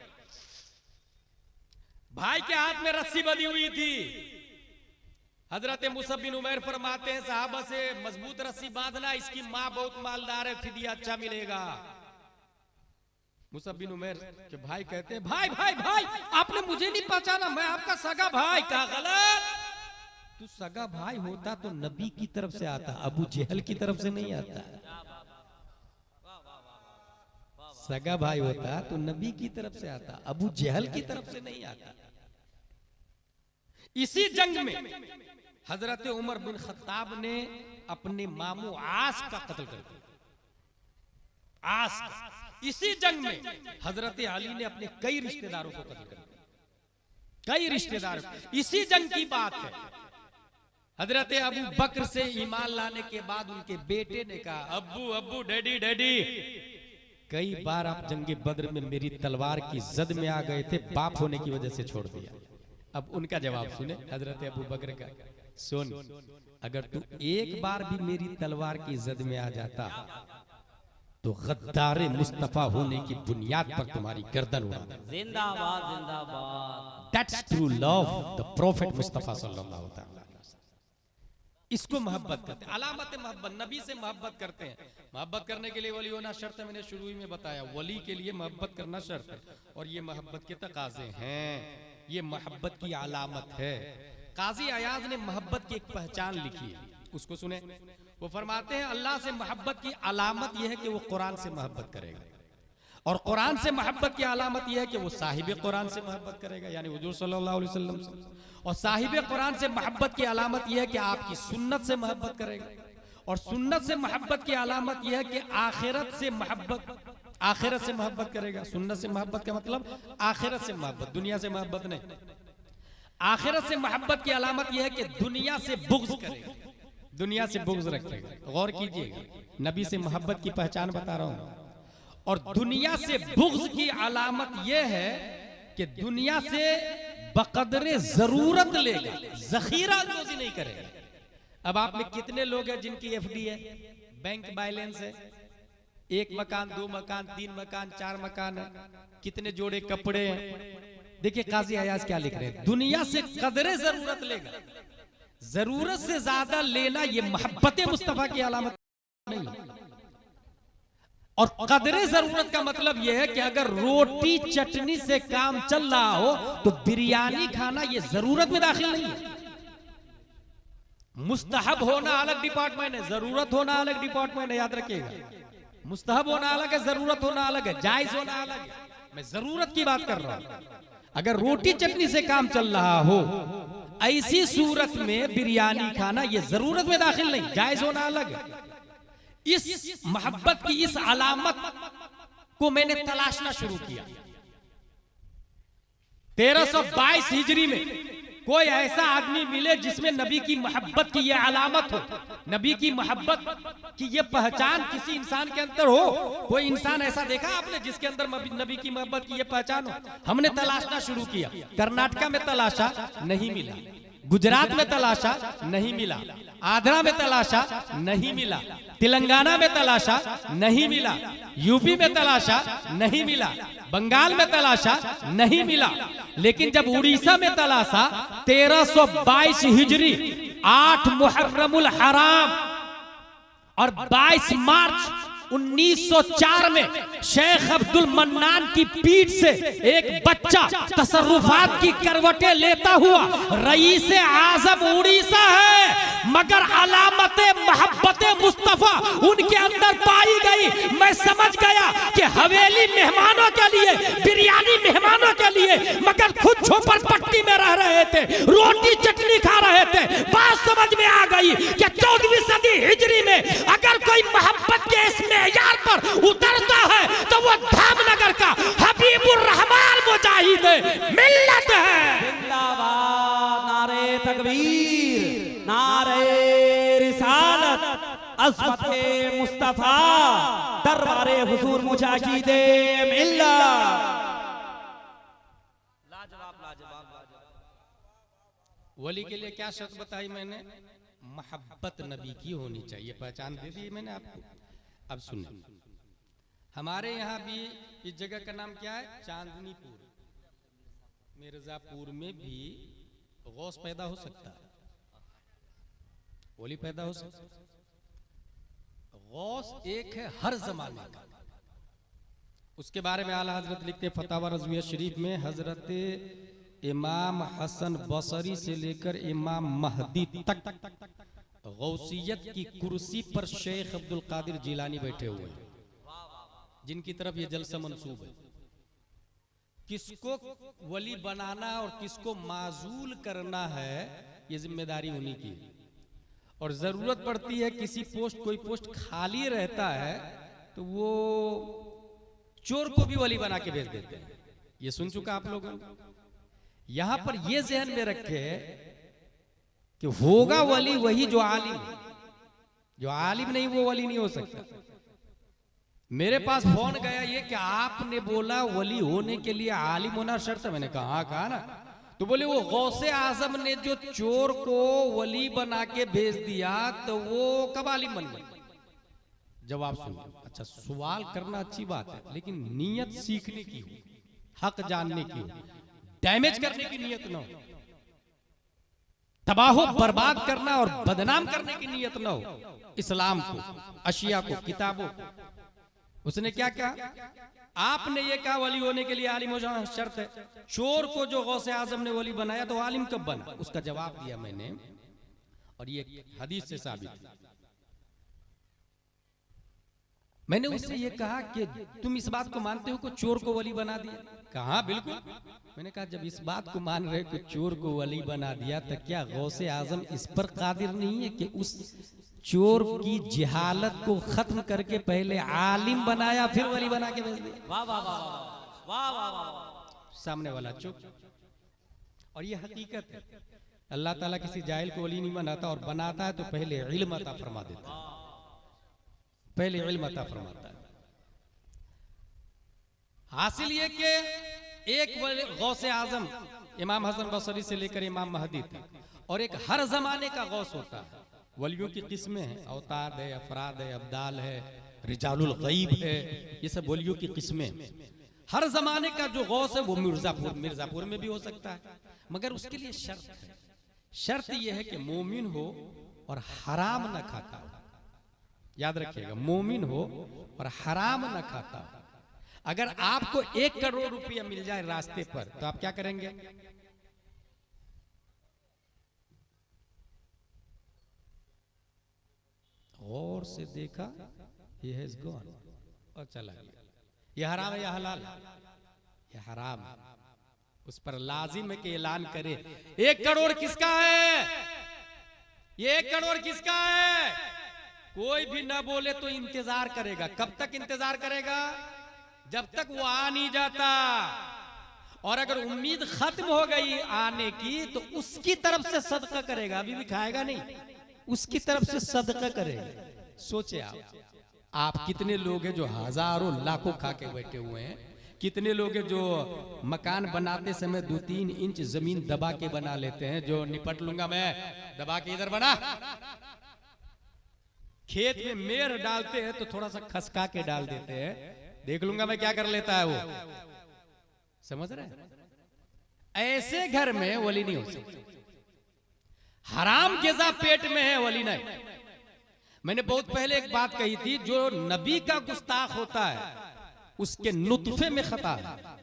भाई के हाथ में रस्सी बंधी हुई थी। हजरत मुसाब बिन उमैर फरमाते हैं, साहबा से मजबूत रस्सी बांधना, इसकी मां बहुत मालदार है, फिदिया अच्छा मिलेगा। मुसाब बिन उमैर के भाई कहते हैं, भाई भाई भाई, आपने मुझे नहीं पहचाना, मैं आपका सगा भाई। का गलत, तू सगा भाई होता तो नबी की तरफ से आता, अबू जहल की तरफ से नहीं आता। सगा भाई होता तो नबी की तरफ से आता, अबू जहल की तरफ से नहीं आता। इसी जंग में हजरत उमर बिन खत्ताब ने अपने मामू आस का कत्ल कर दिया। आस का। इसी जंग में हजरत अली ने अपने कई रिश्तेदारों को कत्ल कर दिया। कई रिश्तेदारों। इसी जंग की बात है। हजरत अबू बकर से ईमान लाने के बाद उनके बेटे ने कहा, अब्बू अब्बू, डैडी डैडी, कई बार आप जंगे बद्र में मेरी तलवार की जद में आ गए थे, बाप होने की वजह से छोड़ दिया। अब उनका जवाब सुने हजरत अबू बकर का, सुन, अगर तू एक बार भी मेरी तलवार की जद में आ जाता तो गद्दारे मुस्तफा होने की बुनियाद पर तुम्हारी गर्दन उड़ा दे। जिंदाबाद जिंदाबाद। That's true love, the profit Mustafa सल्लल्लाहु अलैहि वसल्लम। इसको मोहब्बत करते हैं, अलामत मोहब्बत, नबी से मोहब्बत करते हैं। मोहब्बत करने के लिए वली होना शर्त है, मैंने शुरू ही में बताया, वली के लिए मोहब्बत करना शर्त है, और ये मोहब्बत के तकाजे हैं, ये मोहब्बत की अलामत है। काजी अयाज ने मोहब्बत की एक पहचान लिखी है, उसको सुने। वो फरमाते हैं, अल्लाह से मोहब्बत की अलामत यह है कि वो कुरान से मोहब्बत करेगा, और कुरान से मोहब्बत की अलामत यह है कि वो साहिब कुरान से मोहब्बत करेगा, यानी हुजूर सल्लल्लाहु अलैहि वसल्लम से। और साहिब कुरान से मोहब्बत की अलामत यह है कि आपकी सुन्नत से मोहब्बत करेगा, और सुन्नत से मोहब्बत की अलामत यह है कि आखिरत से मोहब्बत करेगा। सुन्नत से मोहब्बत का मतलब आखिरत से मोहब्बत, दुनिया से मोहब्बत नहीं। आखिरत से मोहब्बत की अलामत यह है कि दुनिया से बुग़्ज़ करेगा, दुनिया से बुग़्ज़ रखेगा। गौर कीजिएगा, नबी से मोहब्बत की पहचान बता रहा हूं। और दुनिया से बुग़्ज़ की अलामत यह है कि दुनिया से बकदरे जरूरत लेगा, जखीरा अंदोज़ी नहीं करेगा। अब आप में कितने लोग हैं जिनकी एफडी है, बैंक बैलेंस है, 1 मकान, 2 मकान, 3 मकान, 4 मकान है, कितने जोड़े कपड़े हैं। देखिए काजी अयाज क्या लिख रहे हैं, दुनिया से कदरे जरूरत लेगा, जरूरत से ज्यादा लेना ये मोहब्बत मुस्तफा की अलामत नहीं है। और कदरे जरूरत का मतलब यह है कि अगर रोटी चटनी से काम चल रहा हो तो बिरयानी खाना ये जरूरत में दाखिल नहीं है। मुस्तहब होना अलग डिपार्टमेंट है, जरूरत होना अलग डिपार्टमेंट है, याद रखिएगा। मुस्तहब होना अलग है, जरूरत होना अलग है, जायज होना अलग है। मैं जरूरत की बात कर रहा हूं। अगर रोटी चटनी से काम चल रहा हो, ऐसी सूरत में बिरयानी खाना ये जरूरत में दाखिल नहीं, जायज होना अलग है। इस मोहब्बत की इस अलामत को मैंने तलाशना शुरू किया। 1322 हिजरी में कोई ऐसा आदमी मिले जिसमें नबी की मोहब्बत की यह अलामत हो, नबी की मोहब्बत की यह पहचान किसी इंसान के अंदर हो। कोई इंसान ऐसा देखा आपने जिसके अंदर नबी की मोहब्बत की यह पहचान हो? हमने तलाशना शुरू किया। कर्नाटका में तलाशा, नहीं मिला। गुजरात में तलाशा, नहीं मिला। आंध्रा में तलाशा, नहीं मिला। तेलंगाना में तलाशा, नहीं मिला। यूपी में तलाशा, नहीं मिला। बंगाल में तलाशा, नहीं मिला। लेकिन जब उड़ीसा में तलाशा, 1322 हिजरी 8 मुहर्रमुल हराम और 22 मार्च 1904 में शेख अब्दुल मन्नान की पीठ से एक बच्चा तसर्रुफात की करवटें लेता हुआ रईस आजम उड़ीसा है, मगर अलामत मोहब्बत मुस्तफा उनके अंदर पाई गई। मैं समझ गया कि हवेली मेहमानों के लिए, बिरयानी मेहमानों के लिए, मगर खुद झोपड़पट्टी में रह रहे थे, रोटी चटनी खा रहे थे। बात समझ में आ गई कि 14वीं सदी हिजरी में अगर कोई मोहब्बत के इस मेयार पर उतरता है तो वो धामनगर का हबीबुर रहमान मुजाहिद मिल्लत है। जिंदाबाद, नारे तकबीर, नारे रिसालत, अज़मते मुस्तफा, दरबारे हुजूर मुजाहिद मिल्लत। वली के लिए क्या शर्त बताई मैंने? मोहब्बत नबी की होनी चाहिए। पहचान दे दी मैंने आपको। अब सुनिए, हमारे यहाँ भी इस जगह का नाम क्या है? चांदनीपुर। मिर्जापुर में भी गौस पैदा हो सकता है, वली पैदा हो सकता है। गौस एक है हर जमाने का। उसके बारे में आला हजरत लिखते फतावा रज़विया शरीफ में, हजरत इमाम हसन बसरी से लेकर इमाम महदी तक गौसियत की कुर्सी पर शेख अब्दुल कादिर जिलानी बैठे हुए हैं, जिनकी तरफ ये जलसा मंसूब है। किसको वली बनाना और किसको माजूल करना है, ये जिम्मेदारी उन्हीं की है। और जरूरत पड़ती है किसी पोस्ट, कोई पोस्ट खाली रहता है तो वो चोर को भी वली बना के भेज देते हैं। ये सुन चुका आप लोगों ने। यहां पर ये जहन में रखे कि होगा वली वही जो आलिम है, जो आलिम नहीं वो वली नहीं हो सकता। मेरे पास फोन गया ये कि आपने बोला वली होने के लिए आलिम होना शर्त है। मैंने कहा ना, तो बोले वो गौसे आजम ने जो चोर को वली बना के भेज दिया तो वो कब आलिम बन गया? जवाब सुनिए। अच्छा, सवाल करना अच्छी बात है, लेकिन नीयत सीखने की हो, हक जानने की हो, डैमेज करने की नीयत न हो, तबाह बर्बाद करना और बदनाम करने की नीयत न हो। इस्लाम को, अशिया को, किताबों को। उसने क्या कहा? आपने ये कहा वली होने के लिए आलिम हो जाना शर्त है। चोर को जो गौसे आजम ने वली बनाया तो आलिम कब बना? उसका जवाब दिया मैंने, और ये हदीस से साबित है। मैंने उससे ये कहा कि तुम इस बात को मानते हो कि चोर को वली बना दिया? कहा बिल्कुल। मैंने कहा जब इस बात को मान रहे कि चोर को वली बना दिया, तो क्या गौसे आजम इस पर कादिर नहीं है कि उस चोर की जिहालत को खत्म करके पहले आलिम बनाया फिर वली बना के भेज दिया? वाह वाह वाह वाह वाह वाह। सामने वाला चुप। और ये हकीकत है, अल्लाह ताला किसी जाहिल को वली नहीं बनाता, और बनाता है तो पहले इल्म अता फरमा देता है, पहले इल्म अता फरमाता है। हासिल ये कि एक गौसे आजम इमाम हसन बसरी से लेकर इमाम महदी तक, और एक हर जमाने का गौस होता है। वलियों की किस्में हैं, अवतार है, अफराद है, अब्दाल है, रिजालुल गईब है, ये सब वलियों की किस्में। हर जमाने का जो गौस है वो मिर्जापुर में भी हो सकता है, मगर उसके लिए शर्त है। शर्त यह है कि मोमिन हो और हराम न खाता हो। याद रखिएगा, मोमिन हो और हराम न खाता हो। अगर आपको 1 करोड़ रुपया मिल जाए रास्ते पर तो आप क्या करेंगे? गौर से देखा, he has gone, और चला गया। ये हराम है या हलाल? ये हराम है। उस पर लाजिम है कि ऐलान करे 1 करोड़ किसका है, ये 1 करोड़ किसका है। कोई भी ना बोले तो इंतजार करेगा। कब तक इंतजार करेगा? जब तक वो आ नहीं जाता। और अगर उम्मीद खत्म हो गई आने की तो उसकी तरफ से सदका करेगा। अभी भी खाएगा नहीं, उसकी तरफ से सदका करेगा। सोचे आप कितने लोग हैं जो हजारों लाखों खा के बैठे हुए हैं। कितने लोग हैं जो मकान बनाते समय 2-3 इंच जमीन दबा के बना लेते हैं, जो निपट लूंगा मैं, दबा के इधर बना। खेत में मेड़ डालते हैं तो थोड़ा सा खसका के डाल देते हैं, देख लूंगा मैं क्या कर लेता है वो। समझ रहे हैं? ऐसे घर में वली नहीं हो सकती। हराम ग़िज़ा पेट में है, वली नहीं। मैंने बहुत पहले एक बात कही थी, जो नबी का गुस्ताख होता है उसके नुत्फे में खता है,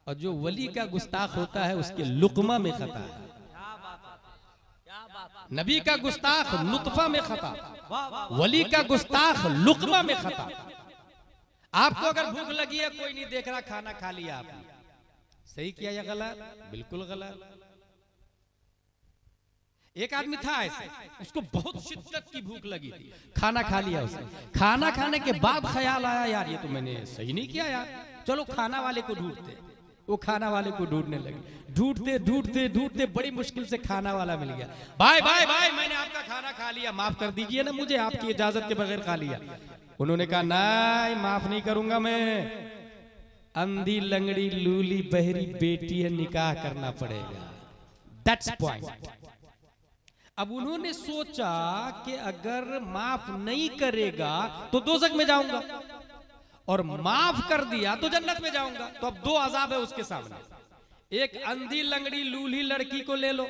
और जो वली का गुस्ताख होता है उसके लुकमा में खता है। नबी का गुस्ताख नुत्फा में खता, वली का गुस्ताख लुकमा में खता। आपको अगर भूख लगी है, कोई नहीं देख रहा, खाना खा लिया आपने, सही किया या गलत? बिल्कुल गलत। एक आदमी था ऐसे, उसको बहुत शिद्दत की भूख लगी थी, खाना खा लिया उसने। खाना खाने के बाद ख्याल आया, यार ये तो मैंने सही नहीं किया यार, चलो खाना वाले को ढूंढते। वो खाना वाले को ढूंढने लगे, ढूंढते ढूंढते ढूंढते बड़ी मुश्किल से खाना वाला मिल गया। भाई भाई भाई, मैंने आपका खाना खा लिया, माफ कर दीजिए ना, मुझे आपकी इजाजत के बगैर खा लिया। उन्होंने कहा नहीं, माफ नहीं करूंगा मैं, अंधी लंगड़ी लूली बहरी बेटी है, निकाह करना पड़ेगा। That's point. अब उन्होंने सोचा कि अगर माफ नहीं करेगा तो दोज़ख में जाऊंगा, और माफ कर दिया तो जन्नत में जाऊंगा। तो अब दो अजाब है उसके सामने, एक अंधी लंगड़ी लूली लड़की को ले लो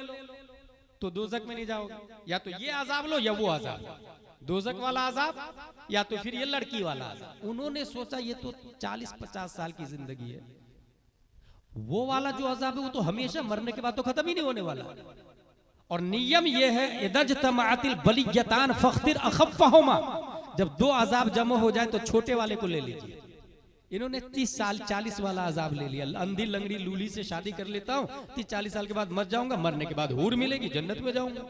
तो दोज़ख में नहीं जाओगे, या तो ये अजाब लो या वो अजाब, दोज़ख वाला अजाब या तो फिर ये लड़की वाला अजाब। उन्होंने सोचा ये तो 40-50 साल की जिंदगी है, वो वाला जो अजाब है वो तो हमेशा, मरने के बाद तो खत्म ही नहीं होने वाला। और नियम ये है, इदज्तमाअतिल बलियतान फख्तिर अखफ़हुमा, जब दो अजाब जमा हो जाए तो छोटे वाले को ले लीजिए। इन्होंने 30 साल 40 वाला अजाब ले लिया, अंधी लंगड़ी लूली से शादी कर लेता हूँ, 30-40 साल के बाद मर जाऊंगा, मरने के बाद हूर मिलेगी, जन्नत में जाऊंगा।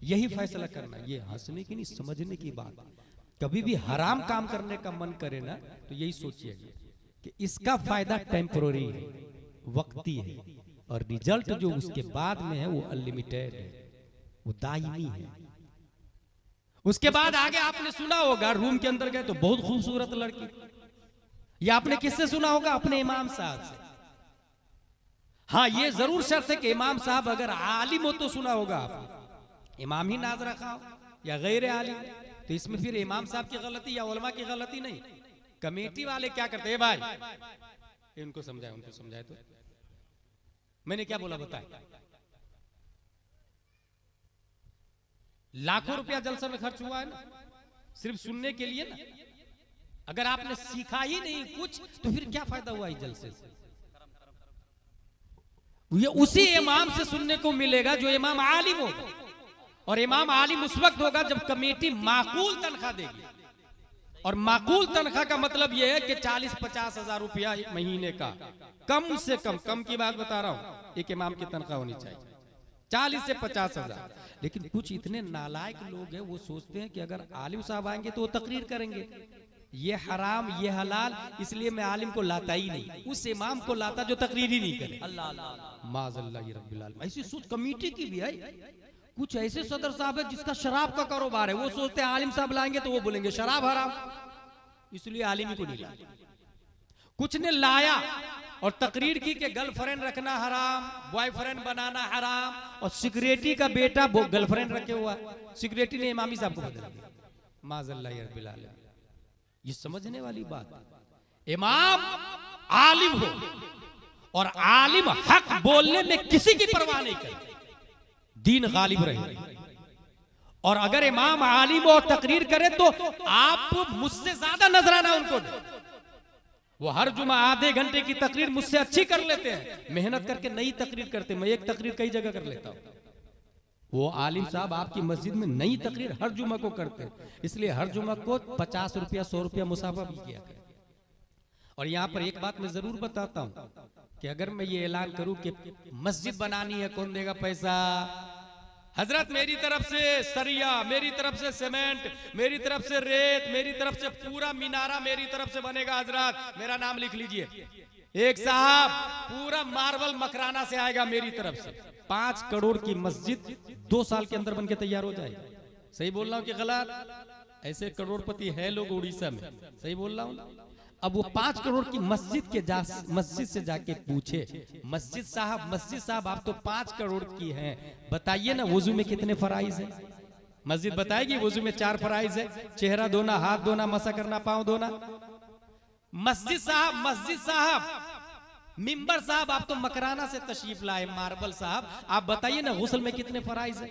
यही फैसला करना, ये हंसने की नहीं, समझने की बात। कभी भी हराम काम करने का मन करे ना, तो यही सोचिए कि इसका फायदा टेम्पररी है, वक्ती है, और रिजल्ट जो उसके बाद में है वो अनलिमिटेड है, वो दायमी है। उसके बाद आगे आपने सुना होगा, रूम के अंदर गए तो बहुत खूबसूरत लड़की, या आपने किससे सुना होगा? अपने इमाम साहब से। हाँ, ये जरूर शर्त है कि इमाम साहब अगर आलिम हो तो सुना होगा आपने, इमाम ही नाज रखा हो या गैर आलिम, तो इसमें फिर इमाम साहब की गलती या उलमा की गलती नहीं। कमेटी वाले क्या करते हैं, भाई इनको समझाए, उनको समझाए, तो मैंने क्या बोला बताए, लाखों रुपया जलसा में खर्च हुआ है ना, सिर्फ सुनने के लिए ना। अगर आपने सीखा ही नहीं कुछ तो फिर क्या फायदा हुआ इस जलसे से? ये उसी इमाम से सुनने को मिलेगा जो इमाम आलिम होगा, और इमाम आलिम उस वक्त होगा जब कमेटी माकूल तनख्वाह देगी। और माकूल तनख्वाह का मतलब यह है कि 40-50 हजार रुपया महीने का, कम से कम, कम की बात बता रहा हूं, एक इमाम की तनख्वाह होनी चाहिए 40 से 50 हजार। लेकिन कुछ इतने नालायक लोग हैं, वो सोचते हैं कि अगर आलिम साहब आएंगे तो वो तकरीर करेंगे, ये हराम ये हलाल, इसलिए मैं आलिम को लाता ही नहीं, उस इमाम को लाता जो तकरीर ही नहीं करे। माज़अल्लाह रब्बिल आलमीन। ऐसी सोच कमेटी की भी है। कुछ ऐसे सदर साहब है जिसका शराब का कारोबार है, वो सोचते हैं आलिम साहब लाएंगे तो वो बोलेंगे शराब हराम, इसलिए आलिम ही को नहीं लाया। कुछ ने लाया और तकरीर की कि गर्लफ्रेंड रखना हराम, बॉयफ्रेंड बनाना हराम, और सिक्योरिटी का बेटा वो गर्लफ्रेंड रखे हुआ, सिक्योरिटी ने इमामी साहब को बदल दिया। माज़अल्लाह रब्बिल आलमीन। ये समझने वाली बात, इमाम आलिम हो और आलिम हक बोलने में किसी की परवाह नहीं करे, दीन गालिब रहे। और अगर इमाम आलिम और तकरीर करे तो आप मुझसे ज्यादा नजराना उनको दे। वो हर जुमा आधे घंटे की तकरीर मुझसे अच्छी कर लेते हैं, मेहनत करके नई तकरीर करते, मैं एक तकरीर कई जगह कर लेता हूं। वो आलिम साहब आपकी मस्जिद में नई तकरीर हर जुमा को करते हैं, इसलिए हर जुमा को 50 रुपया 100 रुपया मुसाफा भी किया करें। और यहाँ पर एक बात मैं जरूर बताता हूँ कि अगर मैं ये ऐलान करूं कि मस्जिद बनानी है, कौन देगा पैसा? हजरत मेरी तरफ से सरिया, मेरी तरफ से सीमेंट, मेरी तरफ से रेत, मेरी तरफ से पूरा मीनारा मेरी तरफ से बनेगा। हजरत मेरा नाम लिख लीजिए, एक साहब पूरा मार्बल मकराना से आएगा मेरी तरफ से। 5 करोड़ की मस्जिद 2 साल के अंदर बनके तैयार हो जाएगी। सही बोल रहा हूँ कि गलत? ऐसे करोड़पति है लोग उड़ीसा में, सही बोल रहा हूँ? अब वो 5 करोड़ की मस्जिद से जाके पूछे, मस्जिद साहब आप तो 5 करोड़ की हैं, बताइए ना वुजू में कितने फराइज है? मस्जिद बताएगी वुजू में 4 फराइज है, चेहरा धोना, हाथ धोना, मसा करना, पांव धोना। मस्जिद साहब, मिंबर साहब आप तो मकराना से तशरीफ लाए, मार्बल साहब आप बताइए ना गुस्ल में कितने फराइज है?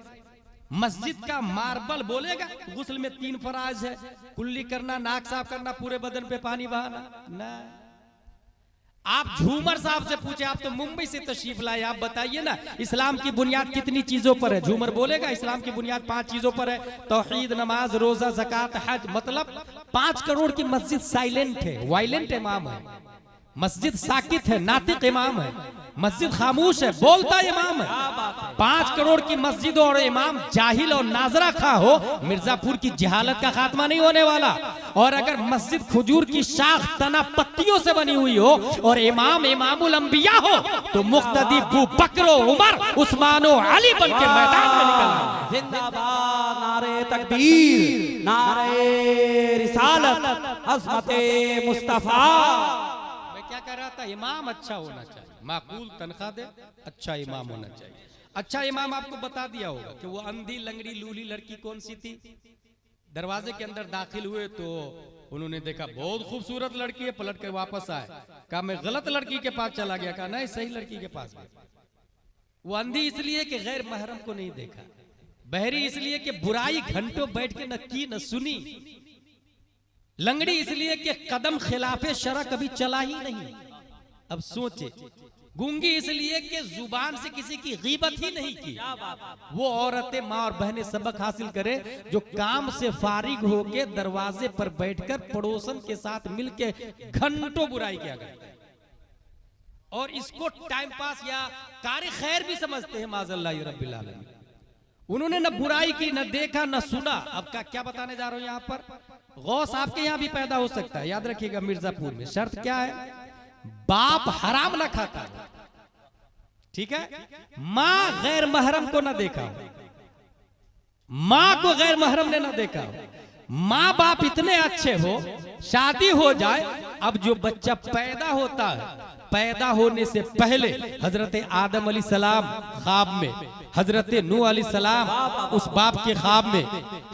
मस्जिद का मार्बल बोलेगा गुस्ल में 3 फराज है, कुल्ली करना, नाक साफ करना, पूरे बदन पे पानी बहाना ना। आप झूमर साहब से पूछे, आप तो मुंबई से तशरीफ लाए, आप बताइए ना इस्लाम की बुनियाद कितनी चीजों पर है? झूमर बोलेगा इस्लाम की बुनियाद 5 चीजों पर है, तौहीद, नमाज, रोजा, ज़कात, हज। मतलब 5 करोड़ की मस्जिद साइलेंट है, वायलेंट इमाम है। मस्जिद साकित है, नातिक इमाम है। मस्जिद खामोश है, बोलता इमाम है। 5 करोड़ की मस्जिद और इमाम जाहिल और नाजरा खा हो, मिर्जापुर की जहालत का खात्मा नहीं होने वाला। और अगर मस्जिद खजूर की शाख तना पत्तियों से बनी हुई हो और इमाम इमामुल अंबिया हो, तो मुक्तदी अबू बकर, उमर, उस्मान और अली बन के मैदान में निकलना। जिंदाबाद, नारे तकबीर, नारे रिसालत, अज़मते मुस्तफा। मैं क्या कह रहा था, इमाम अच्छा होना चाहिए, माकूल तनख्वाह दे, अच्छा इमाम होना चाहिए। अच्छा इमाम आपको बता दिया होगा कि वो अंधी लंगड़ी लूली लड़की कौन सी थी। दरवाजे के अंदर दाखिल हुए तो उन्होंने देखा बहुत खूबसूरत लड़की है, पलट कर वापस आए, कहा मैं गलत लड़की के पास चला गया, कहा नहीं सही लड़की के पास गया। वो अंधी इसलिए कि गैर महरम को नहीं देखा, बहरी इसलिए कि बुराई घंटों बैठ के न की न सुनी, लंगड़ी इसलिए कि कदम खिलाफे शरा कभी चला ही नहीं। अब सोचे, गूंगी इसलिए कि जुबान से किसी की गीबत ही नहीं की। वो औरतें, माँ और बहनें सबक हासिल करे जो काम से फारिग होके दरवाजे पर बैठकर पड़ोसन के साथ मिलके घंटों बुराई किया करते हैं और इसको टाइम पास या कार खैर भी समझते हैं। माज़अल्लाह रब्बिल आलमीन। उन्होंने न बुराई की, न देखा, न सुना। अब क्या बताने जा रहा हूं यहाँ पर, गौस आपके यहाँ भी पैदा हो सकता है, याद रखिएगा। मिर्जापुर में शर्त क्या है, बाप हराम ना खाता, ठीक है। माँ गैर महरम को ना देखा, माँ को गैर महरम ने ना देखा, माँ बाप इतने अच्छे हो, शादी हो जाए। अब जो बच्चा पैदा होता है, पैदा होने से पहले हजरत आदम अलैहिस्सलाम ख्वाब में, हजरत नूह अलैहिस्सलाम उस बाप के ख्वाब में,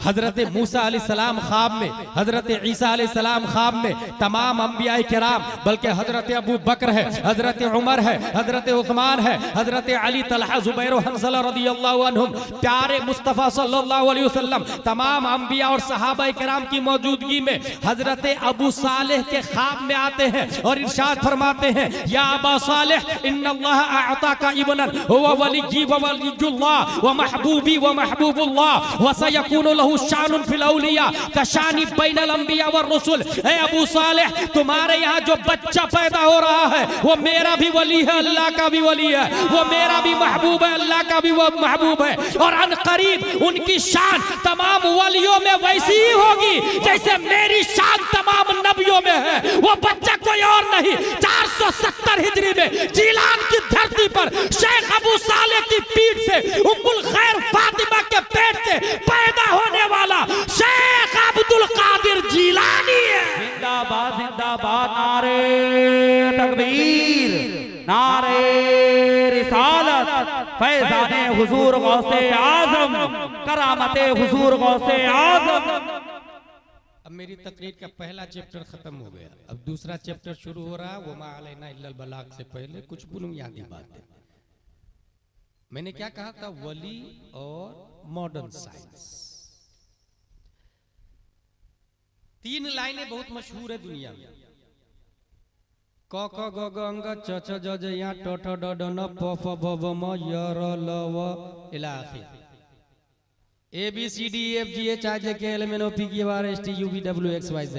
हजरत मूसा अलैहिस्सलाम ख्वाब में, हजरत ईसा अलैहिस्सलाम ख्वाब में, तमाम अंबिया किराम, बल्कि हजरत अबू बकर है, हजरत उमर है, हजरत उस्मान है, हजरत अली, तलहा, जुबैर, हंज़ला रज़ियल्लाहु अन्हुम, प्यारे मुस्तफ़ा सल्लल्लाहु अलैहि वसल्लम, तमाम अंबिया और सहाबा किराम की मौजूदगी में हजरत अबू सालेह के ख्वाब में आते हैं और इरशाद फरमाते हैं, या अबा सालेह इन्नल्लाह अअताका इब्नन हुवा वलिय्यी व वलिय्युल्लाह व महबूबी व महबूबुल्लाह व सयकूनु लहू शानुन फिल औलिया कशानी बैनल अंबिया व रसूल। ए अबू सालेह, तुम्हारे यहाँ जो बच्चा पैदा हो रहा है वो मेरा भी वली है, अल्लाह का भी वली है, वो मेरा भी महबूब है, अल्लाह का भी वो महबूब है। और अनकरीब उनकी शान तमाम वलियों में वैसी ही होगी जैसे मेरी शान तमाम नबियों में है। वो बच्चा कोई और नहीं, 470 हिजरी में जीलान की धरती पर शेख अबू सालेह की पीठ से, उम्मुल खैर फातिमा के पेट से पैदा होने वाला शेख अब्दुल कादिर जीलानी है। जिंदाबाद, जिंदाबाद, नारे तकबीर, नारे रिसालत, फैज़ाने हुजूर गौसे आज़म, करामते हुजूर गौसे आज़म। अब मेरी तकरीर का पहला चैप्टर खत्म हो गया, अब दूसरा चैप्टर शुरू हो रहा है। वो मा अलैना इल्लल बलाग से पहले कुछ बुनियादी बातें। मैंने क्या कहा था, वली और मॉडर्न साइंस। 3 लाइनें बहुत मशहूर है दुनिया में, क ख ग ग अंग च छ ज ज या ट ठ ड ड न प फ ब भ म य र ल व इला आखिर। ABCD EFG HIJ K L M N O P Q R S T U V W X Y Z।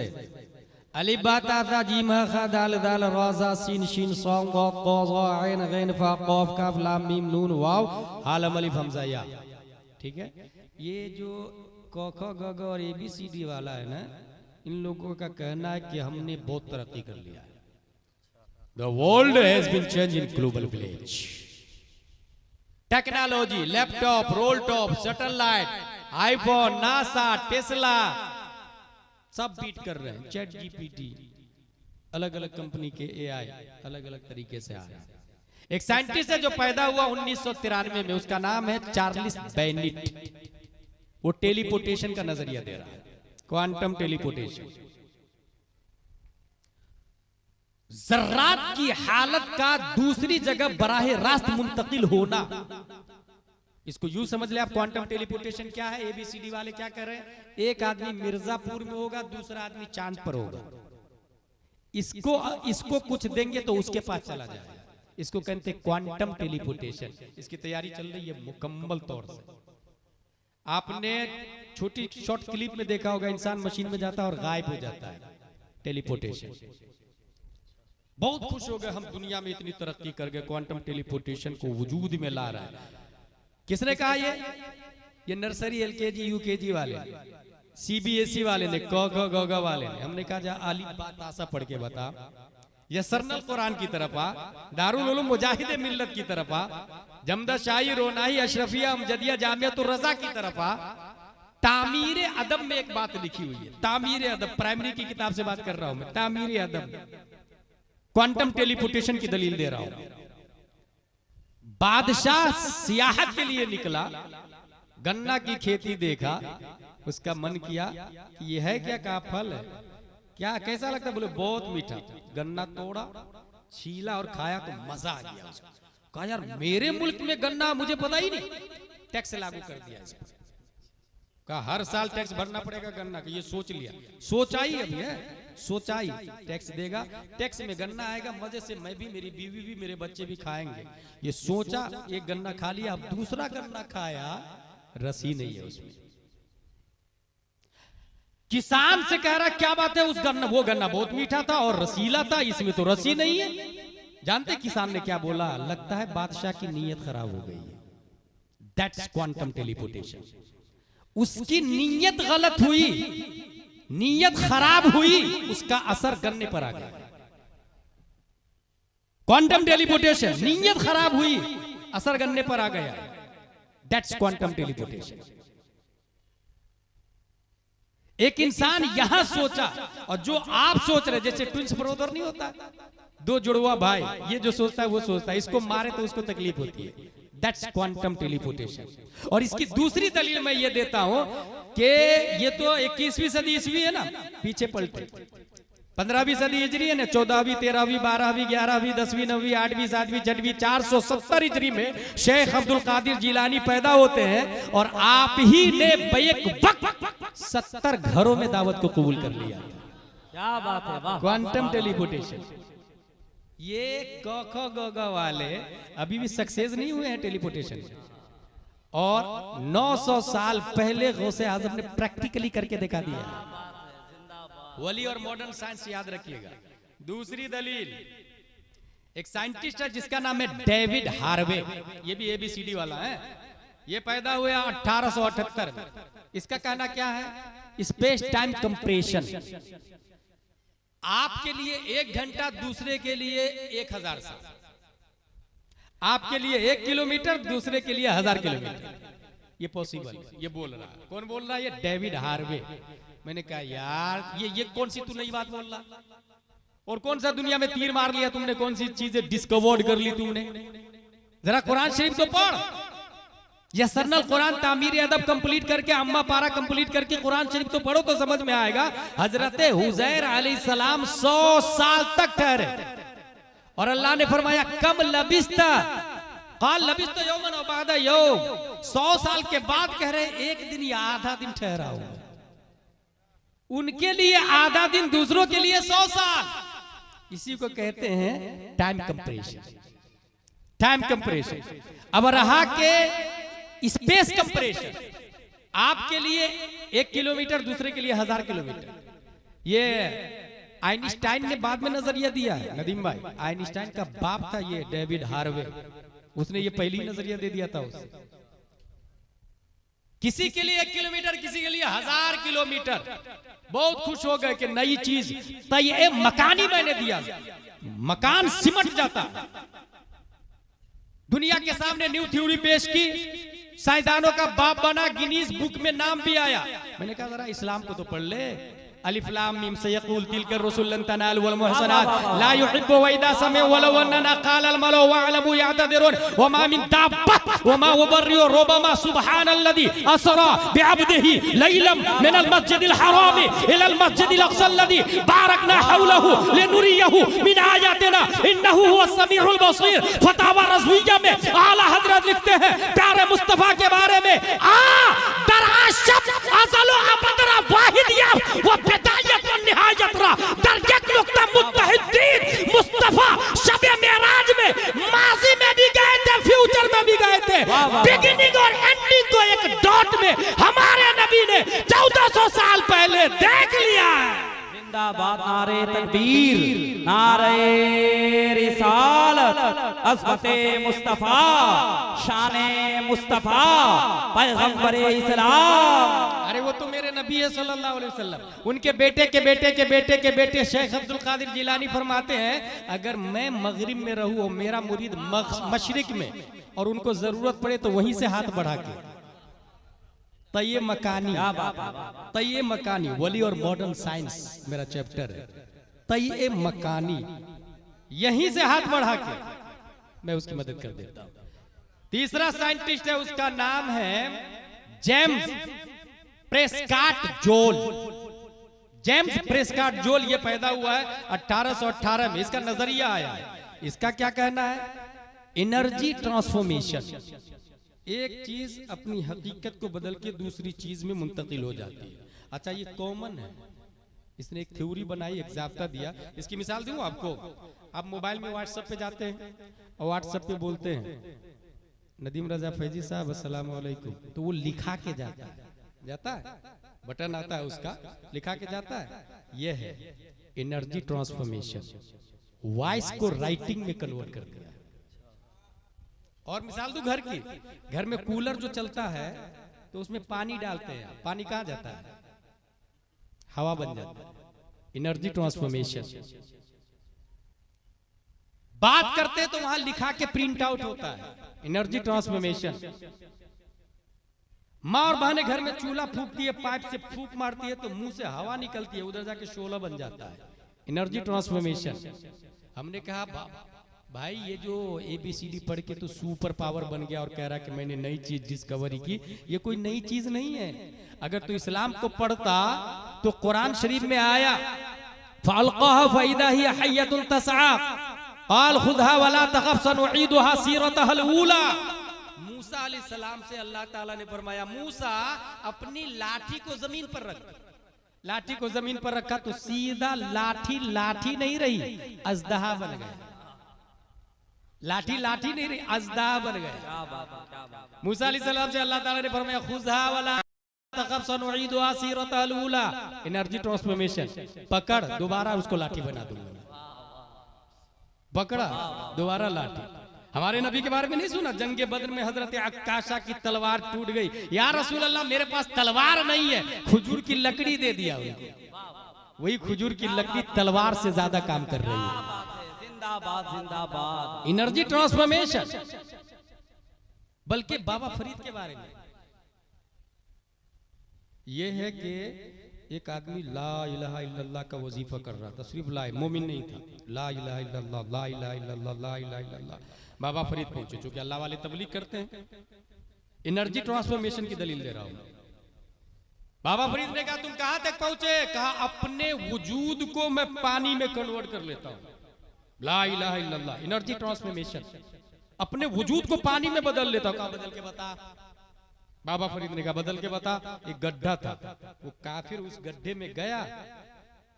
अलिफ बा ता सा जीम हा खा दाल दाल रा ज़ा सीन शीन सॉ ग क़ ज़ ऐन गैन फा क़ाफ काफ लाम मीम नून वाव हालम अलिफ हमज़ा या। ठीक है, ये जो क ख ग ग और ABCD वाला है ना, इन लोगों का कहना है कि हमने बहुत तरक्की कर लिया है। The world has been changed in global village। Technology, laptop, role top, satellite, iPhone, NASA, Tesla सब बीट कर रहे हैं। चैट जीपीटी, अलग अलग कंपनी के AI अलग अलग तरीके से आ रहे हैं। एक साइंटिस्ट है जो पैदा हुआ 1993 में, उसका नाम है चार्ल्स बेनिट। वो टेलीपोर्टेशन का नजरिया दे रहा है, क्वांटम टेलीपोर्टेशन। जर्रात की हालत का दूसरी जगह बराह रास्त मुंतकिल होना। इसको यूं समझ ले आप, क्वांटम टेलीपोर्टेशन क्या है, एबीसीडी वाले क्या कर रहे हैं, एक आदमी मिर्जापुर में होगा, दूसरा आदमी चांद पर होगा, इसको कुछ देंगे तो उसके पास चला जाएगा, इसको कहते हैं क्वांटम टेलीपोर्टेशन। इसकी तैयारी चल रही है मुकम्मल तौर से। आपने छोटी शॉर्ट क्लिप में देखा होगा, इंसान मशीन में जाता है और गायब हो जाता है, टेलीपोर्टेशन। बहुत खुश हो गए हम, दुनिया में इतनी तरक्की कर गए, क्वांटम टेलीपोर्टेशन को वजूद में ला रहा है। किसने कहा ये नर्सरी एलकेजी यूकेजी वाले, सीबीएसई वाले ने, क ख ग घ वाले ने। हमने कहा जा आली बात आशा पढ़ के बता, या सरनल कुरान की तरफ आ, दारुल उलूम मुजाहिदे मिल्लत की तरफ आ, जमदा शाही रोनाही अशरफिया अमजदिया जामियातुर रज़ा की तरफ आ। तामीर अदब में एक बात लिखी हुई है, तामीर अदब, प्राइमरी की किताब से बात कर रहा हूं मैं, तामीर अदब, क्वांटम टेलीपोर्टेशन की दलील दे रहा हूं। बादशाह सियाहत के लिए निकला, गन्ना की खेती देखा, उसका मन किया कि ये है क्या, का फल है क्या, कैसा लगता है, बोले बहुत मीठा। गन्ना तोड़ा, छीला और खाया तो मजा आ गया उसको। कहा यार मेरे मुल्क में गन्ना, मुझे पता ही नहीं, टैक्स लागू कर दिया इसको। कहा हर साल टैक्स भरना पड़ेगा गन्ना का, ये सोच लिया, सोचाई अभी है, सोचाई टैक्स देगा, टैक्स में गन्ना आएगा, मजे से मैं भी, मेरी बीवी भी, मेरे बच्चे भी खाएंगे। ये सोचा, एक गन्ना खा लिया, अब दूसरा गन्ना खाया, रसी नहीं है उसमें। किसान से कह रहा क्या बात है, उस गन्ना, वो गन्ना बहुत मीठा था और रसीला था, इसमें तो रसी नहीं है। जानते किसान ने क्या बोला, लगता है बादशाह की नीयत खराब हो गई है। That's quantum teleportation. उसकी नीयत गलत हुई, नीयत खराब हुई, उसका असर गन्ने पर आ गया। क्वांटम टेलीपोर्टेशन, नीयत खराब हुई, असर गन्ने पर आ गया। That's quantum teleportation. एक इंसान यहां सोचा, और जो आप सोच रहे, जैसे ट्विंस ब्रदर नहीं होता, दो जुड़वा भाई, ये जो सोचता है वो सोचता है, इसको मारे तो उसको तकलीफ होती है। That's quantum teleportation. और इसकी दूसरी दलील मैं ये देता हूं कि ये तो 21वीं सदी ईस्वी है ना, पीछे पलटे 15वीं सदी हिजरी है ना, 14वीं 13वीं 12वीं 11वीं 10वीं 9वीं 8वीं 7वीं 6वीं 470 हिजरी में शेख अब्दुल कादिर जिलानी पैदा होते हैं, और आप ही ने बैक वक्त 70 घरों में दावत को कबूल कर लिया। क्या बात है, वाह। Quantum teleportation. ये क ख ग घ वाले अभी भी सक्सेस नहीं हुए हैं टेलीपोर्टेशन, और 900 साल पहले गौसे आजम ने प्रैक्टिकली करके दिखा दिया। वली और मॉडर्न साइंस याद रखिएगा। दूसरी दलील, एक साइंटिस्ट है जिसका नाम है डेविड हार्वे, ये भी एबीसीडी वाला है, ये पैदा हुआ 1878 में। इसका कहना क्या है, स्पेस टाइम कंप्रेशन। आपके लिए 1 घंटा, दूसरे के लिए 1000 साल, आपके लिए 1 किलोमीटर, दूसरे के लिए 1000 किलोमीटर, ये पॉसिबल, ये बोल रहा है। कौन बोल रहा है, ये डेविड हार्वे। मैंने कहा यार ये कौन सी तू नई बात बोल रहा, और कौन सा दुनिया में तीर मार लिया तुमने, कौन सी चीजें डिस्कवर्ड कर ली तुमने, जरा कुरान शरीफ तो पढ़। या सरनल कुरान तामीर अदब कंप्लीट करके, अम्मा पारा कंप्लीट करके कुरान शरीफ तो पढ़ो तो समझ में आएगा। हजरत हुजैर अलैहिस्सलाम 100 साल तक ठहरे, और अल्लाह ने फरमाया कम लबिस्ता, काल लबिस्ता यौमन व बादा यौम, 100 साल के बाद कह रहे एक दिन या आधा दिन ठहरा हूं। उनके लिए आधा दिन, दूसरों के लिए 100 साल। इसी को कहते हैं टाइम कंप्रेशन। Time compression. अब रहा के स्पेस कंप्रेशन, आपके लिए 1 किलोमीटर, दूसरे के लिए 1000 किलोमीटर। ये आइंस्टाइन ने बाद में नजरिया दिया है, नदीम भाई। आइंस्टाइन का बाप था ये डेविड हार्वे, उसने ये पहली नजरिया दे दिया था उसे। किसी के लिए 1 किलोमीटर, किसी के लिए 1000 किलोमीटर। बहुत खुश हो गए कि नई चीज, तय मकानी मैंने दिया, मकान सिमट जाता। दुनिया के सामने न्यू थ्योरी पेश की, साइंसदानों का बाप बना, गिनीज बुक में नाम भी आया। मैंने कहा जरा इस्लाम को तो पढ़ ले, अलिफ लाम मीम सयक़ूल तिलका रुसुलन तनालु वल मुहसनात ला युहिब्बु व इदा समिअ वलौ अन्ना क़ाल अल मलउ वअलमु यअतदिरुन व मा मिन दाब्बा व मा उबर्रिउ रुबमा सुब्हानल्लज़ी असरा बिअब्दिही लैलन मिनल मस्जिदिल हराम इलल मस्जिदिल अक़सा अल्लज़ी बारकना हौलहु लिनुरियहु मिन आयातिना इन्नहु हुवस समीउल बसीर। फतावा रज़विय्या में आला हज़रत लिखते हैं प्यारे मुस्तफा के बारे में दराशब अज़ल अबदरा वाहिदिया वो बिदायत और निहायत रा दरजत नुक्ता मुत्तहिदीन मुस्तफा शबे मेराज में माजी में भी गए थे फ्यूचर में भी गए थे बिगिनिंग और एंडिंग को एक डॉट में हमारे नबी ने 1400 साल पहले देख लिया है। जिंदाबाद नारे तकबीर नारे रिसालत अज़मते मुस्तफा शाने मुस्तफा पैगंबरे इस्लाम। अरे वो तो मेरे नबी है सल्लल्लाहु अलैहि वसल्लम। उनके बेटे के बेटे के बेटे के बेटे शेख अब्दुल कादिर जिलानी फरमाते हैं अगर मैं मगरिब में रहूं और मेरा मुरीद मशरिक में और उनको जरूरत पड़े तो वहीं से हाथ बढ़ा के तय मकानी तय मकानी वली और मॉडर्न साइंस मेरा चैप्टर है तय मकानी यहीं से हाथ बढ़ा के मैं उसकी मदद कर देता हूं। तीसरा साइंटिस्ट है उसका नाम है जेम्स प्रेस्कॉट जोल। जेम्स प्रेस्कॉट जोल ये पैदा हुआ है 1818 में। इसका नजरिया आया है। इसका क्या कहना है एनर्जी ट्रांसफॉर्मेशन एक चीज अपनी हकीकत को बदल के दूसरी चीज में मुंतकिल हो जाती है। अच्छा ये कॉमन है। इसने एक थ्योरी बनाई एक ज़ाब्ता दिया। इसकी मिसाल दूं आपको। आप मोबाइल में व्हाट्सएप पे जाते हैं और व्हाट्सएप पे बोलते हैं नदीम रजा फैजी साहब अस्सलाम वालेकुम तो वो लिखा के जाता है बटन आता है उसका लिखा के जाता है। यह है एनर्जी ट्रांसफॉर्मेशन। वॉइस को राइटिंग में कन्वर्ट कर दिया। और मिसाल दूं घर की। घर में कूलर जो चलता है तो उसमें पानी डालते हैं। पानी कहां जाता है हवा बन जाता है। Energy transformation. बात करते तो वहां लिखा के प्रिंट आउट होता है। Energy transformation. माँ और बहनें घर में चूल्हा फूकती है पाइप से फूक मारती है तो मुंह से हवा निकलती है उधर जाके शोला बन जाता है। Energy transformation. हमने कहा भाई ये जो ABCD पढ़ के तो सुपर पावर बन गया और कह रहा कि मैंने नई चीज डिस्कवरी की। ये कोई नई चीज नहीं है। अगर तो इस्लाम को पढ़ता तो कुरान शरीफ में आया फअल्क़ाहा फ़इज़ा हिय हय्यतुन तसआ क़ाल खुज़हा वला तख़फ़ सनुईदुहा सीरतहल ऊला। मूसा अलैहिस्सलाम से अल्लाह ताला ने फरमाया मूसा अपनी लाठी को जमीन पर रख। लाठी को जमीन पर रखा तो सीधा लाठी लाठी नहीं रही अज़दहा बन गया। लाठी लाठी नहीं रही अज़दा बन गया। मूसा अलैहिस्सलाम से अल्लाह ताला ने फरमाया खुज़हा वला तख़फ़ सनुईदुहा सीरतहल ऊला। Energy transformation. पकड़ दोबारा उसको लाठी बना दूंगा। पकड़ा दोबारा लाठी। हमारे नबी के बारे में नहीं सुना जंगे बद्र में हजरत अक्काशा की तलवार टूट गई। या रसूल अल्लाह मेरे पास तलवार नहीं है खजूर की लकड़ी दे दिया उनको। वही खजूर की लकड़ी तलवार से ज्यादा काम कर रही है। जिंदाबाद जिंदाबाद। Energy transformation. बल्कि बाबा फरीद के बारे में यह है कि एक आदमी ला इलाहा इल्लल्लाह का वजीफा कर रहा था। सिर्फ ला मोमिन नहीं था। ला इलाहा इल्लल्लाह ला इलाहा इल्लल्लाह ला इलाहा इल्लल्लाह। बाबा फरीद पहुंचे चूंकि अल्लाह वाले तबलीग करते हैं। एनर्जी ट्रांसफॉर्मेशन की दलील दे रहा हूं। बाबा फरीद ने कहा तुम कहां तक पहुंचे? कहा अपने वजूद को मैं पानी में कन्वर्ट कर लेता हूं। ला इलाहा इल्लल्लाह एनर्जी ट्रांसफॉर्मेशन। अपने वजूद को पानी में बदल लेता हूं। कहा बदल के बता। बाबा फरीद ने कहा बदल के बता। एक गड्ढा था वो काफिर उस गड्ढे में गया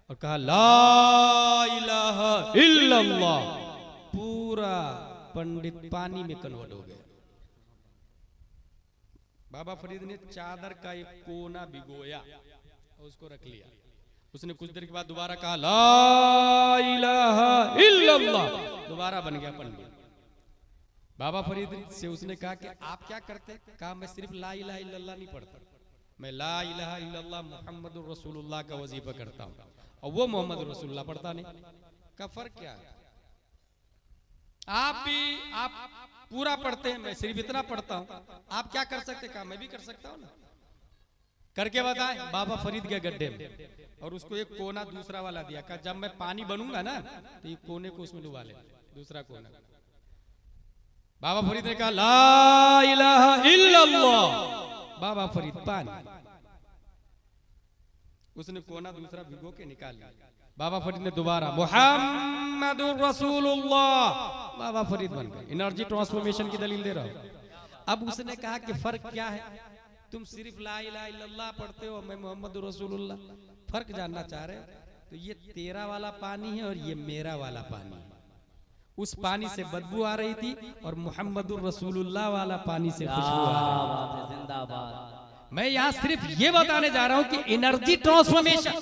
और कहा ला इलाहा इल्लल्लाह। पूरा पंडित पानी में कन्वर्ट हो गया। बाबा फरीद ने चादर का एक कोना भिगोया और उसको रख लिया। उसने कुछ देर के बाद दोबारा कहा ला इलाहा इल्लल्लाह। दोबारा बन गया पंडित। बाबा फरीद से उसने कहा कि आप क्या करते? कहा मैं सिर्फ ला इलाहा इल्लल्लाह नहीं पढ़ता, मैं ला इलाहा इल्लल्लाह मुहम्मदुर रसूलुल्लाह का वजीफा करता हूं और वो मोहम्मद रसूलुल्लाह पढ़ता नहीं। का फर्क क्या है? आप पूरा पढ़ते हैं, मैं सिर्फ इतना पढ़ता हूं। आप क्या कर सकते? कहा मैं भी कर सकता हूं ना। करके बताए बाबा फरीद के गड्ढे में, और उसको एक कोना दूसरा वाला दिया, कहा जब मैं पानी बनूंगा ना तो ये कोने को उसमें डुबा ले, दूसरा कोना। बाबा फरीद ने कहा ला इलाहा इल्लल्लाह, बाबा फरीद पानी, उसने कोना दूसरा भिगो के निकाल लिया। बाबा फरीद ने दोबारा मुहम्मदुर रसूलुल्लाह, बाबा फरीद बन गए। एनर्जी ट्रांसफॉर्मेशन की दलील दे रहा हूं। अब उसने कहा कि फर्क क्या है, तुम सिर्फ ला इलाहा इल्लल्लाह पढ़ते हो, मैं मुहम्मदुर रसूलुल्लाह, फर्क जानना चाह रहे हो? तो ये तेरा वाला पानी है और ये मेरा वाला पानी है। उस पानी से बदबू आ रही थी और मुहम्मदुर रसूलुल्लाह वाला पानी से खुशबू आ रही थी। जिंदाबाद। मैं यहाँ सिर्फ ये बताने जा रहा हूं कि एनर्जी ट्रांसफॉर्मेशन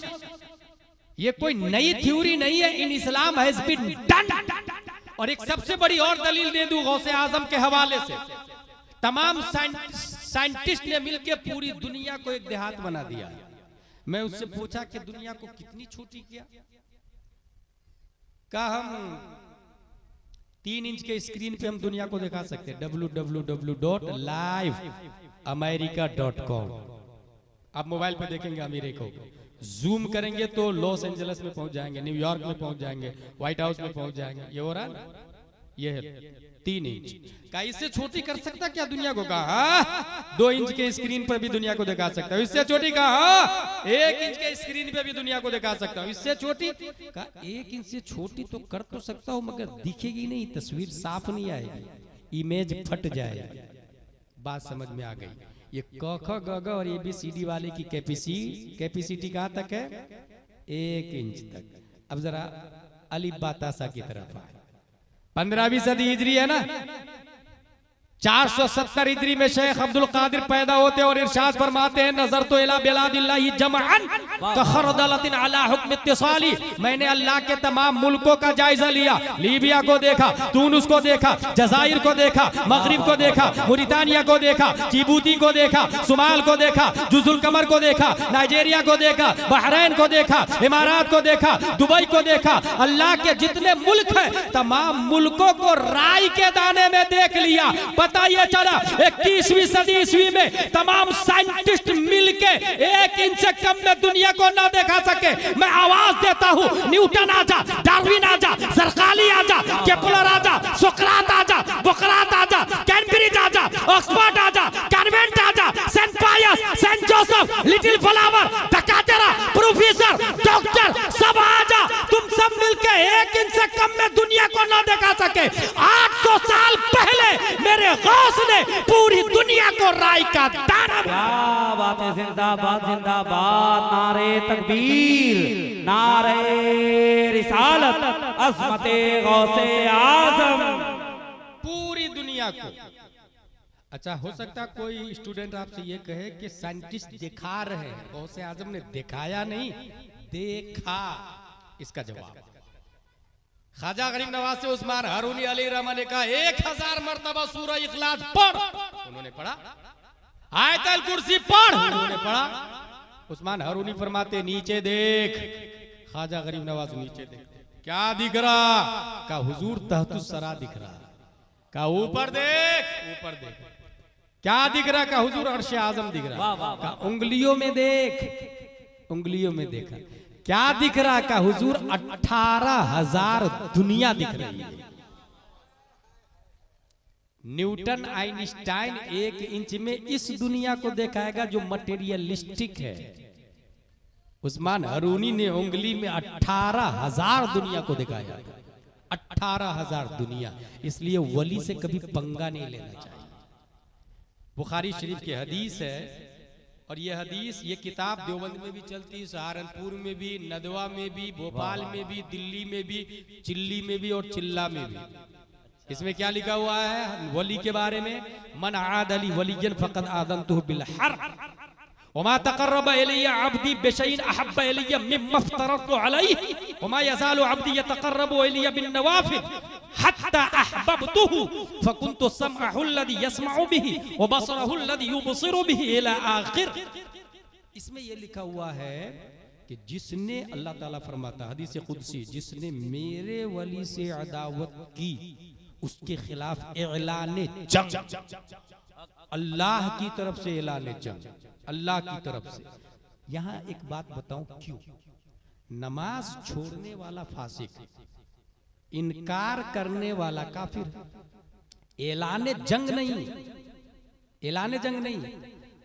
ये कोई नई थ्योरी नहीं है, इन इस्लाम हैज बीन डन। और एक सबसे बड़ी और दलील दे दूं गौसे आजम के हवाले से, तमाम साइंटिस्ट ने मिलकर पूरी दुनिया को एक देहात बना दिया। मैं उससे पूछा कि दुनिया को कितनी छोटी किया, कहा हम 3 इंच के स्क्रीन पे हम दुनिया को दिखा सकते हैं, www.liveamerica.com। आप मोबाइल पे देखेंगे अमेरिका को, जूम करेंगे तो लॉस एंजल्स में पहुंच जाएंगे, न्यूयॉर्क में पहुंच जाएंगे, व्हाइट हाउस में पहुंच जाएंगे। ये हो रहा है ना, ये है 3 इंच का, इससे छोटी कर सकता क्या दुनिया को? कहा 2 इंच के स्क्रीन पर भी दुनिया को दिखा सकता हूं। इससे छोटी कहा 1 इंच के स्क्रीन पे भी दुनिया को दिखा सकता हूं। इससे छोटी कहा 1 इंच से छोटी तो कर तो सकता हूं, मगर दिखेगी नहीं, तस्वीर साफ नहीं आएगी, इमेज फट जाएगी। बात समझ में आ गई? ये क ख ग घ और ABCD वाले की कैपेसिटी कहां तक है? 1 इंच तक। अब जरा अलिफ बा ता सा की तरफ आए। 15वीं सदी हिजरी है ना, 470 हिजरी में शेख अब्दुल कादिर पैदा होते और इरशाद फरमाते हैं नजर तो इला बिलादिल्लाहि जमअन कखरदलतिन अला हुक्म इत्तिसाली। मैंने अल्लाह के तमाम मुल्कों का जायजा लिया, लीबिया को देखा, तुनिस को देखा, जजाइर को देखा, मगरिब को देखा, मुरितानिया को देखा, जिबूती को देखा, सुमाल को देखा, जुजुल कमर को देखा, नाइजीरिया को देखा, बहरैन को देखा, इमारात को देखा, दुबई को देखा। अल्लाह के जितने मुल्क हैं तमाम मुल्कों को राई के दाने में देख लिया। पता ये चला 21वीं सदी ईस्वी में तमाम साइंटिस्ट मिलके 1 इंच से कम में दुनिया को ना देखा सके। मैं आवाज देता हूं, न्यूटन आजा, डार्विन आजा, जरकाली आजा, केपलर आजा, सोक्रात आजा, बोक्रात आजा, कैम्ब्रिज आजा, ऑक्सफोर्ड आजा, कॉन्वेंट आजा, Saint Pius, Saint Joseph, Little Flower, डकाटेरा, प्रोफेसर, डॉक्टर सब आजा। तुम सब मिलके 1 इंच से कम में दुनिया को ना देखा सके। 800 साल पहले मेरे गौस ने पूरी दुनिया को राय का दाना। क्या बात है, जिंदाबाद जिंदाबाद, नारे तकबीर, नारे रिसालत, अज़मते गौसे आज़म। पूरी दुनिया को। अच्छा, हो सकता कोई स्टूडेंट आपसे ये कहे कि साइंटिस्ट दिखा रहे हैं, गौसे आज़म ने दिखाया नहीं, देखा। इसका जवाब ख्वाजा गरीब नवाज से उस्मान हारूनी अली रहमान ने कहा 1000 मर्तबा सूरह इखलास पढ़, उन्होंने पढ़ा। आयतल कुर्सी पढ़, उन्होंने पढ़ा। उस्मान हारूनी फरमाते नीचे देख, ख्वाजा गरीब नवाज नीचे देख, क्या दिख रहा? का हुजूर तहतुस सरा दिख रहा। का ऊपर देख, ऊपर देख, क्या दिख रहा? का हुजूर अर्श आजम दिख रहा। का उंगलियों में देख, उंगलियों में देखा, क्या दिख रहा? का हुजूर 18,000 दुनिया दिख रही है। न्यूटन आइंस्टाइन 1 इंच में इस दुनिया को दिखाएगा जो मटेरियलिस्टिक है। उस्मान हारूनी ने उंगली में 18,000 दुनिया को दिखाया, 18,000 दुनिया। इसलिए वली से कभी पंगा नहीं लेना चाहिए। बुखारी शरीफ की हदीस है, और ये हदीस, ये किताब देवबंद में भी चलती है, सहारनपुर में भी, नदवा में भी, भोपाल में भी, दिल्ली में भी, चिल्ली में भी और चिल्ला में भी। इसमें क्या लिखा हुआ है वली के बारे में? मन आद अली वलियन फक़द आज़नतुहु बिल हर्ब वमा तक़र्रब इलैया अब्दी बिशैइन अहब्ब इलैया मिम्मा अफ़्तरतु अलैहि वमा यज़ालु अब्दी यतक़र्रबु इलैया बिन नवाफ़िल हत्ता अहबब्तुहु फकुन्तु समअहु अल्लज़ी यस्मअु बिही व बसरहु अल्लज़ी युबसिरु बिही इला आखिर। इसमें यह लिखा हुआ है कि जिसने, अल्लाह ताला फरमाता हदीस कुदसी, जिसने मेरे वली से अदावत की उसके खिलाफ ऐलान जंग। अल्लाह की तरफ से ऐलान जंग, अल्लाह की तरफ से। यहां एक बात बताऊं, क्यों नमाज छोड़ने वाला फासिक, इनकार करने वाला काफिर, ऐलान जंग नहीं, ऐलान जंग नहीं।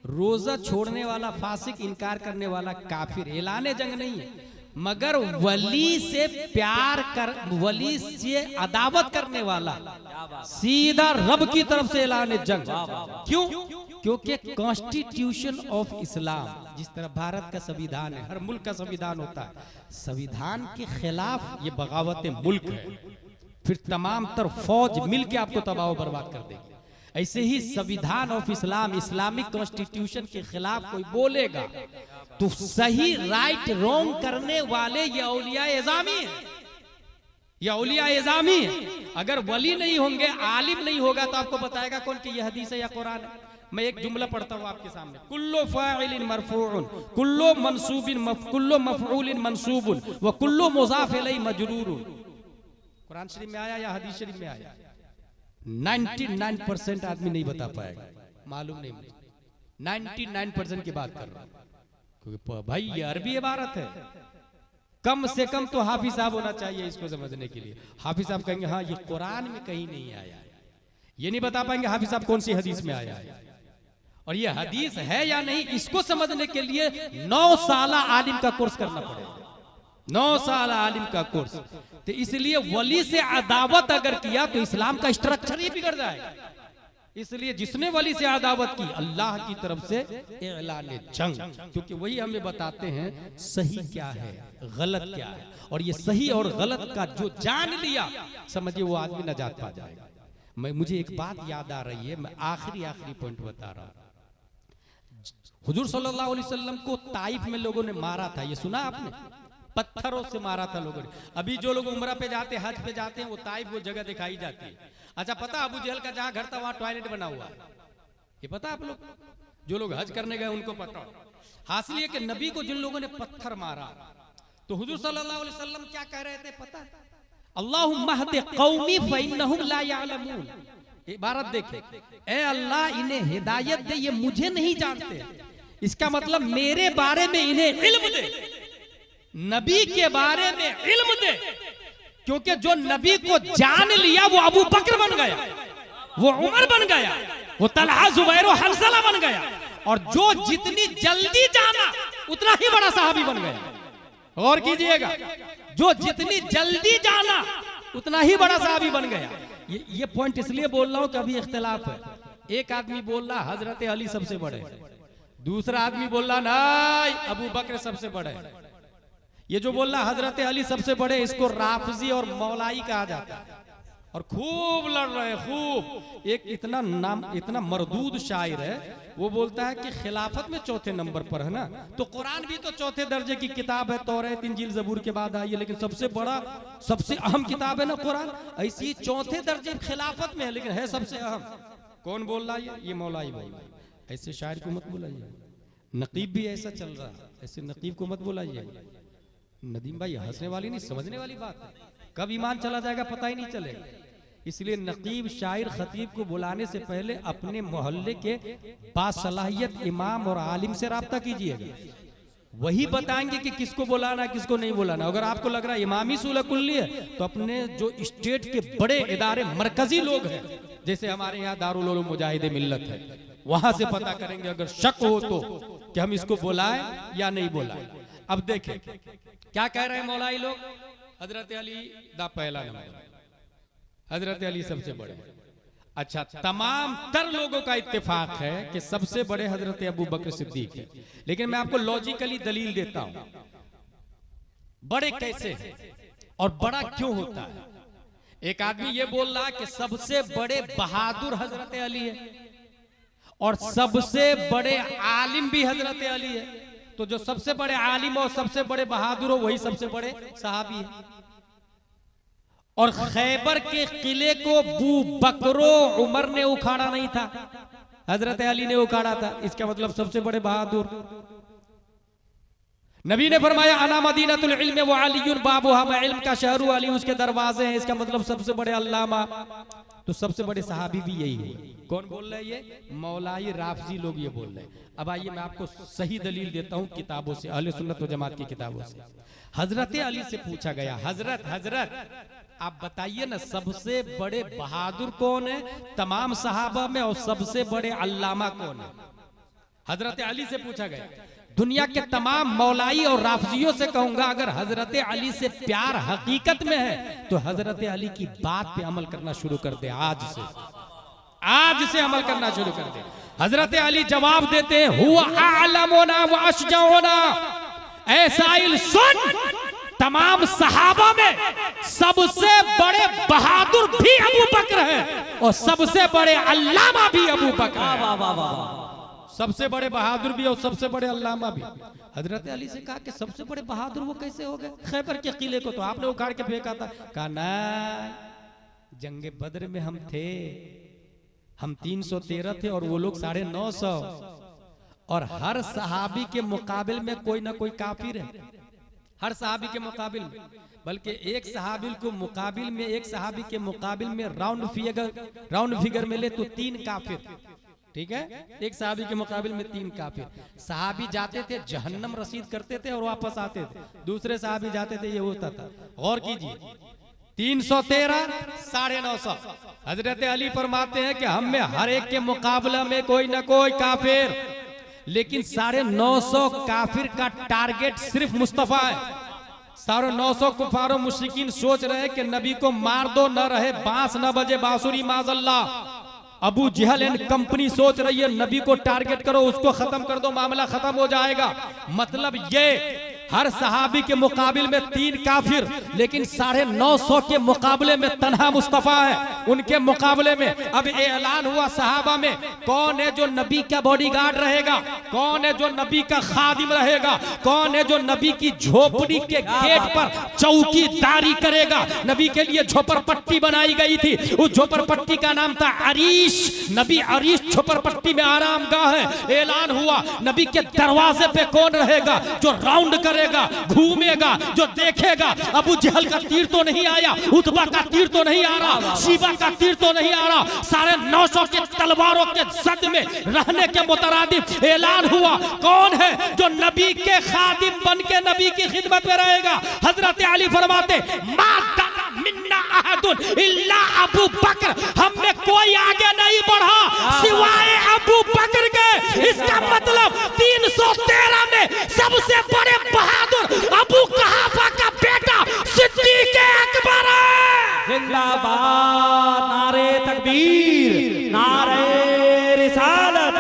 रोजा छोड़ने वाला फासिक, इनकार करने वाला काफिर, ऐलान जंग नहीं है। मगर वली से प्यार कर, वली से अदावत करने वाला सीधा रब की तरफ से ऐलान जंग। क्यों? क्योंकि कॉन्स्टिट्यूशन ऑफ इस्लाम, जिस तरह भारत का संविधान है, हर मुल्क का संविधान होता है, संविधान के खिलाफ ये बगावत मुल्क है, फिर तमाम तरफ फौज मिलके आपको तबाह बर्बाद कर देगी। ऐसे ही संविधान ऑफ इस्लाम, इस्लामिक कॉन्स्टिट्यूशन के खिलाफ कोई बोलेगा तो सही राइट रॉन्ग करने वाले ये औलिया एजामी है, ये औलिया एजामी है। अगर वली नहीं होंगे, आलिम नहीं होगा, तो आपको बताएगा कौन कि ये हदीस है या कुरान है। मैं एक जुमला पढ़ता हूं आपके सामने, कुल्लो फाइलिन मरफूउन, कुल्लो मंसूबिन, कुल्लो मफऊलिन मंसूबुन व कुल्लो मुजाफ इलैहि मजरूरुन। कुरान शरीफ में आया या हदीस शरीफ में आया? 99% आदमी नहीं बता पाएगा, मालूम नहीं मुझे। 99% की बात कर रहा हूं, क्योंकि भाई ये अरबी इबारत है, कम से कम तो हाफिज साहब होना चाहिए इसको समझने के लिए। हाफिज साहब कहेंगे हाँ ये कुरान में कहीं नहीं आया है, ये नहीं बता पाएंगे हाफिज साहब कौन सी हदीस में आया है, और ये हदीस है या नहीं इसको समझने के लिए 9 साल आलिम का कोर्स करना पड़ेगा, 9 साल आलिम का कोर्स। तो इसलिए वली से अदावत अगर किया तो इस्लाम का स्ट्रक्चर ही बिगड़ जाएगा। इसलिए जिसने वली से अदावत की, अल्लाह की तरफ से ऐलान जंग, क्योंकि वही हमें बताते हैं सही क्या है, गलत क्या है, और ये सही और गलत का जो जान लिया, समझिए वो आदमी नजात पा जाएगा। मुझे एक बात याद आ रही है, मैं आखिरी पॉइंट बता रहा हूं। हुजूर सल्लल्लाहु अलैहि वसल्लम को ताइफ में लोगों ने मारा था, ये सुना आपने? पत्थरों से मारा था लोगों ने। अभी जो लोग उम्रा पे जाते, हज पे जाते हैं, वो ताइफ वो जगह दिखाई जाती है। अच्छा पता अबू जहल का जहां घर था वहां टॉयलेट बना हुआ है, ये पता आप लोग? जो लोग हज करने गए उनको पता। हासिल ये कि नबी को जिन लोगों ने पत्थर मारा, तो हुजूर सल्लल्लाहु अलैहि वसल्लम क्या कह रहे थे पता है? अल्लाहुम्मा हदि कौमी फइन्नहुम ला यअलमून। इबारत देखे, ए अल्लाह इन्हें हिदायत दे, ये मुझे नहीं जानते। इसका मतलब मेरे बारे में इन्हें इल्म दे, नबी के बारे में इल्म दे, क्योंकि जो नबी को जान लिया वो अबू बकर बन गया, वो उमर बन गया, वो तलहा जुबैर और हंसला बन गया, और जो जितनी जल्दी जाना उतना ही बड़ा सहाबी बन गया। गौर कीजिएगा, जो जितनी जल्दी जाना उतना ही बड़ा सहाबी बन गया। ये पॉइंट इसलिए बोल रहा हूं कि अभी इख्तिलाफ है। एक आदमी बोल रहा हजरत अली सबसे बड़े, दूसरा आदमी बोल रहा नहीं अबू बकर सबसे बड़े। ये जो बोल रहा हजरत अली सबसे बड़े, इसको राफजी और मौलाई कहा जाता है, और खूब लड़ रहे हैं खूब। एक इतना मरदूद शायर है, वो बोलता है कि खिलाफत में चौथे नंबर पर है ना, तो कुरान भी तो चौथे दर्जे की किताब है, तौरात इंजील जबूर के बाद आई है, लेकिन सबसे बड़ा सबसे अहम किताब है ना कुरान, ऐसी चौथे दर्जे खिलाफत में है, लेकिन है सबसे अहम। कौन बोल रहा है? ये मौलाई बोल रहा है। ऐसे शायर को मत बुलाइए, नकीब भी ऐसा चल रहा है, ऐसे नकीब को मत बुलाइए। नदीम भाई हंसने वाली नहीं, समझने वाली बात है। कब ईमान चला जाएगा पता ही नहीं चलेगा। इसलिए नकीब, शायर, खतीब को बुलाने से पहले अपने मोहल्ले के बासलाहियत इमाम और आलिम से राब्ता कीजिएगा, वही बताएंगे कि किसको बुलाना किसको नहीं बुलाना। अगर आपको लग रहा है इमामी सूलह कुल्ली है, तो अपने जो स्टेट के बड़े इदारे मरकजी लोग हैं, जैसे हमारे यहाँ दारुल उलूम मुजाहिदे मिल्लत है, वहां से पता करेंगे अगर शक हो तो कि हम इसको बुलाएं या नहीं बुलाएं। अब देखें क्या कह रहे हैं मौलाई लोग, हजरत अली दा पहला नंबर, हजरत अली सबसे बड़े। अच्छा, तमाम तर लोगों का इत्तेफाक है कि सबसे बड़े हजरत अबू बकर सिद्दीक है, लेकिन मैं आपको लॉजिकली दलील देता हूं बड़े कैसे हैं और बड़ा क्यों होता है। एक आदमी ये बोल रहा है कि सबसे बड़े बहादुर हजरत अली है और सबसे बड़े आलिम भी हजरत अली है, तो जो सबसे बड़े आलिम और सबसे बड़े बहादुर हो वही सबसे बड़े सहाबी है। और खैबर के किले को बू बकरो उमर ने उखाड़ा नहीं था, हजरत अली ने उखाड़ा था, इसका मतलब सबसे बड़े बहादुर। नबी ने फरमाया अना मदीनतुल इल्म व अलीयुन बाबुहा, मैं इल्म का शहर अली उसके दरवाजे हैं, इसका मतलब सबसे बड़े अल्लामा। तो सबसे बड़े सहाबी भी यही हुए। कौन बोल रहे हैं ये? मौलाई राफजी लोग ये बोल रहे हैं। अब आइए मैं आपको सही दलील देता हूं किताबों से, अहले सुन्नत व जमात की किताबों से। हजरत अली से पूछा गया, हजरत आप बताइए ना, सबसे बड़े बहादुर कौन है तमाम सहाबा में, और सबसे बड़े अल्लामा कौन है? हजरत अली से पूछा गया। दुनिया के तमाम मौलाई और राफजियों से कहूंगा, अगर हजरत अली से प्यार हकीकत में है तो हजरत अली की बात पे अमल करना शुरू कर दे। आज से अमल करना शुरू कर दे। हजरत अली जवाब देते हैं, हुवा आलमुना व अशजाउना। ऐसा सुन, तमाम सहाबा में सबसे बड़े बहादुर भी अबू बकर है और सबसे बड़े अल्लामा भी अबू बकर है। सबसे बड़े बहादुर भी और सबसे बड़े अल्लामा भी। हजरत अली से कहा कि सबसे बड़े बहादुर वो कैसे हो गए? खैबर के किले को तो आपने उखाड़ के फेंका था। कहा ना, जंगे बद्र में हम थे, हम 313 थे और वो लोग 950, और हर सहाबी के मुकाबिल में कोई ना कोई काफिर है, हर सहाबी के मुकाबिल में। बल्कि एक सहाबी के मुकाबिल में राउंड फिगर में ले तो 3 काफिर, ठीक है? एक सहाबी के मुकाबिल में 3 काफिर। सहाबी जाते थे जहन्नम रसीद करते थे और वापस आते थे, दूसरे सहाबी जाते थे, ये होता था। गौर कीजिए, 313, 950। हजरत अली फरमाते हैं कि हम में हर एक के मुकाबला में कोई ना कोई काफिर, लेकिन 950 काफिर का टारगेट सिर्फ मुस्तफा है। 950 कुफारो मुश्रिकीन सोच रहे कि नबी को मार दो, न रहे बांस न बजे बांसुरी माज़ल्ला। अबू जहल एंड कंपनी सोच रही है नबी को टारगेट करो, उसको खत्म कर दो, मामला खत्म हो जाएगा। मतलब ये हर सहाबी के मुकाबिल में 3 काफिर, लेकिन 950 के मुकाबले में तन्हा मुस्तफा है। उनके मुकाबले में अब ऐलान हुआ सहाबा में, कौन है जो नबी का बॉडीगार्ड रहेगा, कौन है जो नबी का खादिम रहेगा, कौन है जो नबी की झोपड़ी के गेट पर चौकीदारी करेगा। नबी के लिए झोपड़पट्टी बनाई गई थी, उस झोपड़पट्टी का नाम था अरीश। नबी अरीश झोपड़पट्टी में आराम गाह है। ऐलान हुआ नबी के दरवाजे पे कौन रहेगा, जो राउंड करेगा, घूमेगा, जो देखेगा। अबू जहल का तीर तो नहीं आया, उतबा का तीर तो नहीं आ रहा, शीबा का तीर तो नहीं आ रहा। 950 के तलवारों के जद में रहने के मुतरादिफ ऐलान हुआ, कौन है जो नबी के खादिम बन के नबी की खिदमत में रहेगा। हजरत अली फरमाते, मा दाना मिन्ना अहदुन इल्ला अबू बकर, हम में कोई आगे नहीं बढ़ा सिवाय अबू बकर के। इसका मतलब 313 में सबसे बड़े बहादुर अबू कहाफा का बेटा सिद्दीक अकबर है। जिंदाबाद, नारे तकबीर, नारे रिसालत,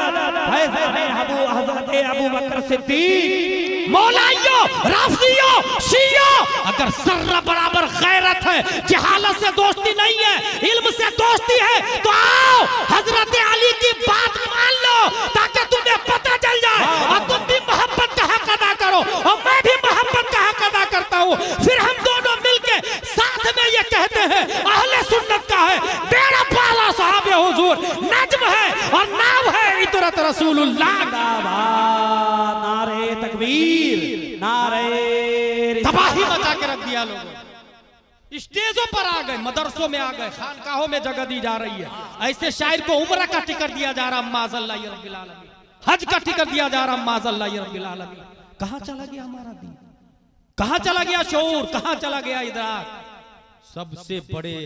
हजरत अबू बकर सिद्दीक। मौलाइयों, राफजियों, शियों, अगर जर्रा बराबर गैरत है, जहालत से दोस्ती नहीं है, इल्म से दोस्ती है, तो आओ हजरत अली की बात मान लो, ताकि तुम्हें पता चल जाए और तुम भी मोहब्बत का हक अदा करो और मैं भी मोहब्बत का हक अदा करता हूँ। फिर हम दोनों मिलके साथ में ये कहते हैं, अहले सुन्नत का है बेड़ा पाला साहब हुजूर, नज्म है और नाम है इतरत रसूलुल्लाह। नारे तकबीर, नारे तबाही मचा के रख दिया लोगों। स्टेजों पर आ गए, मदरसों में आ गए, खानकाहों में जगह दी जा रही है। ऐसे शायर को उम्र का टिकट दिया जा रहा, माज़अल्लाह या रब्बिल आलमीन। हज का टिकट दिया जा रहा, माज़अल्लाह या रब्बिल आलमीन। कहां चला गया हमारा दीन? कहां चला गया शऊर? कहां चला गया इदराक? सबसे बड़े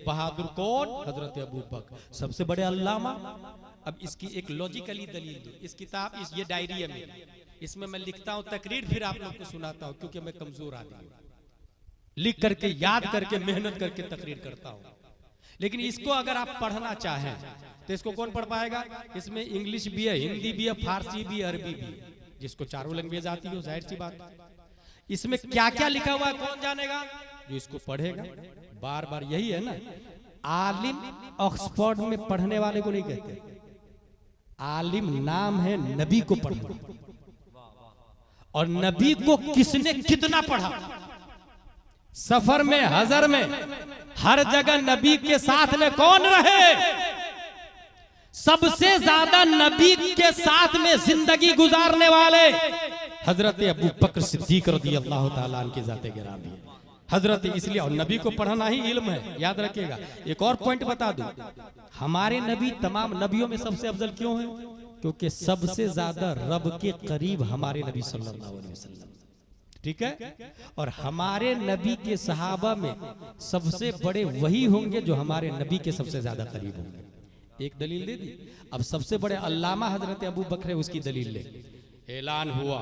बहादुर कौन? हजरत अबू बकर। सबसे बड़े अल्लामा। अब इसकी एक लॉजिकली दलील दो। इस किताब, ये डायरी है मेरी, इसमें मैं लिखता हूं तकरीर, फिर आप लोग को सुनाता हूं, क्योंकि मैं कमजोर आदमी हूं। लिख करके, याद करके, मेहनत करके तकरीर करता हूं। लेकिन इसको अगर आप पढ़ना चाहें तो इसको कौन पढ़ पाएगा? इसमें इंग्लिश भी है, हिंदी भी है, फारसी भी है, अरबी भी है। जिसको चारों लैंग्वेज आती हो, जाहिर सी बात। इसमें क्या क्या लिखा हुआ है कौन जानेगा? जो इसको पढ़ेगा। बार बार यही है ना, आलिम ऑक्सफोर्ड में पढ़ने वाले को नहीं कहते, आलिम नाम है नबी को पढ़ना। और नबी को किसने कितना पढ़ा, सफर में, हजर में, हर जगह नबी के साथ में कौन रहे? सबसे ज्यादा नबी के साथ में जिंदगी गुजारने वाले हजरत अबू बकर सिद्दीक रज़ियल्लाहु ताला अन्हु की ज़ात गिरामी है। हजरत, इसलिए और नबी को पढ़ना ही इल्म है, याद रखिएगा। एक और पॉइंट बता दूं, हमारे नबी तमाम नबियों में सबसे अफजल क्यों है? क्योंकि सबसे ज्यादा रब के करीब हमारे नबी सल्लल्लाहु अलैहि वसल्लम, ठीक है। और हमारे नबी के सहाबा में सबसे बड़े वही होंगे जो हमारे नबी के सबसे ज्यादा करीब होंगे। एक दलील दे दी। अब सबसे बड़े अल्लामा हजरत अबू बकर है, उसकी दलील ले। ऐलान हुआ,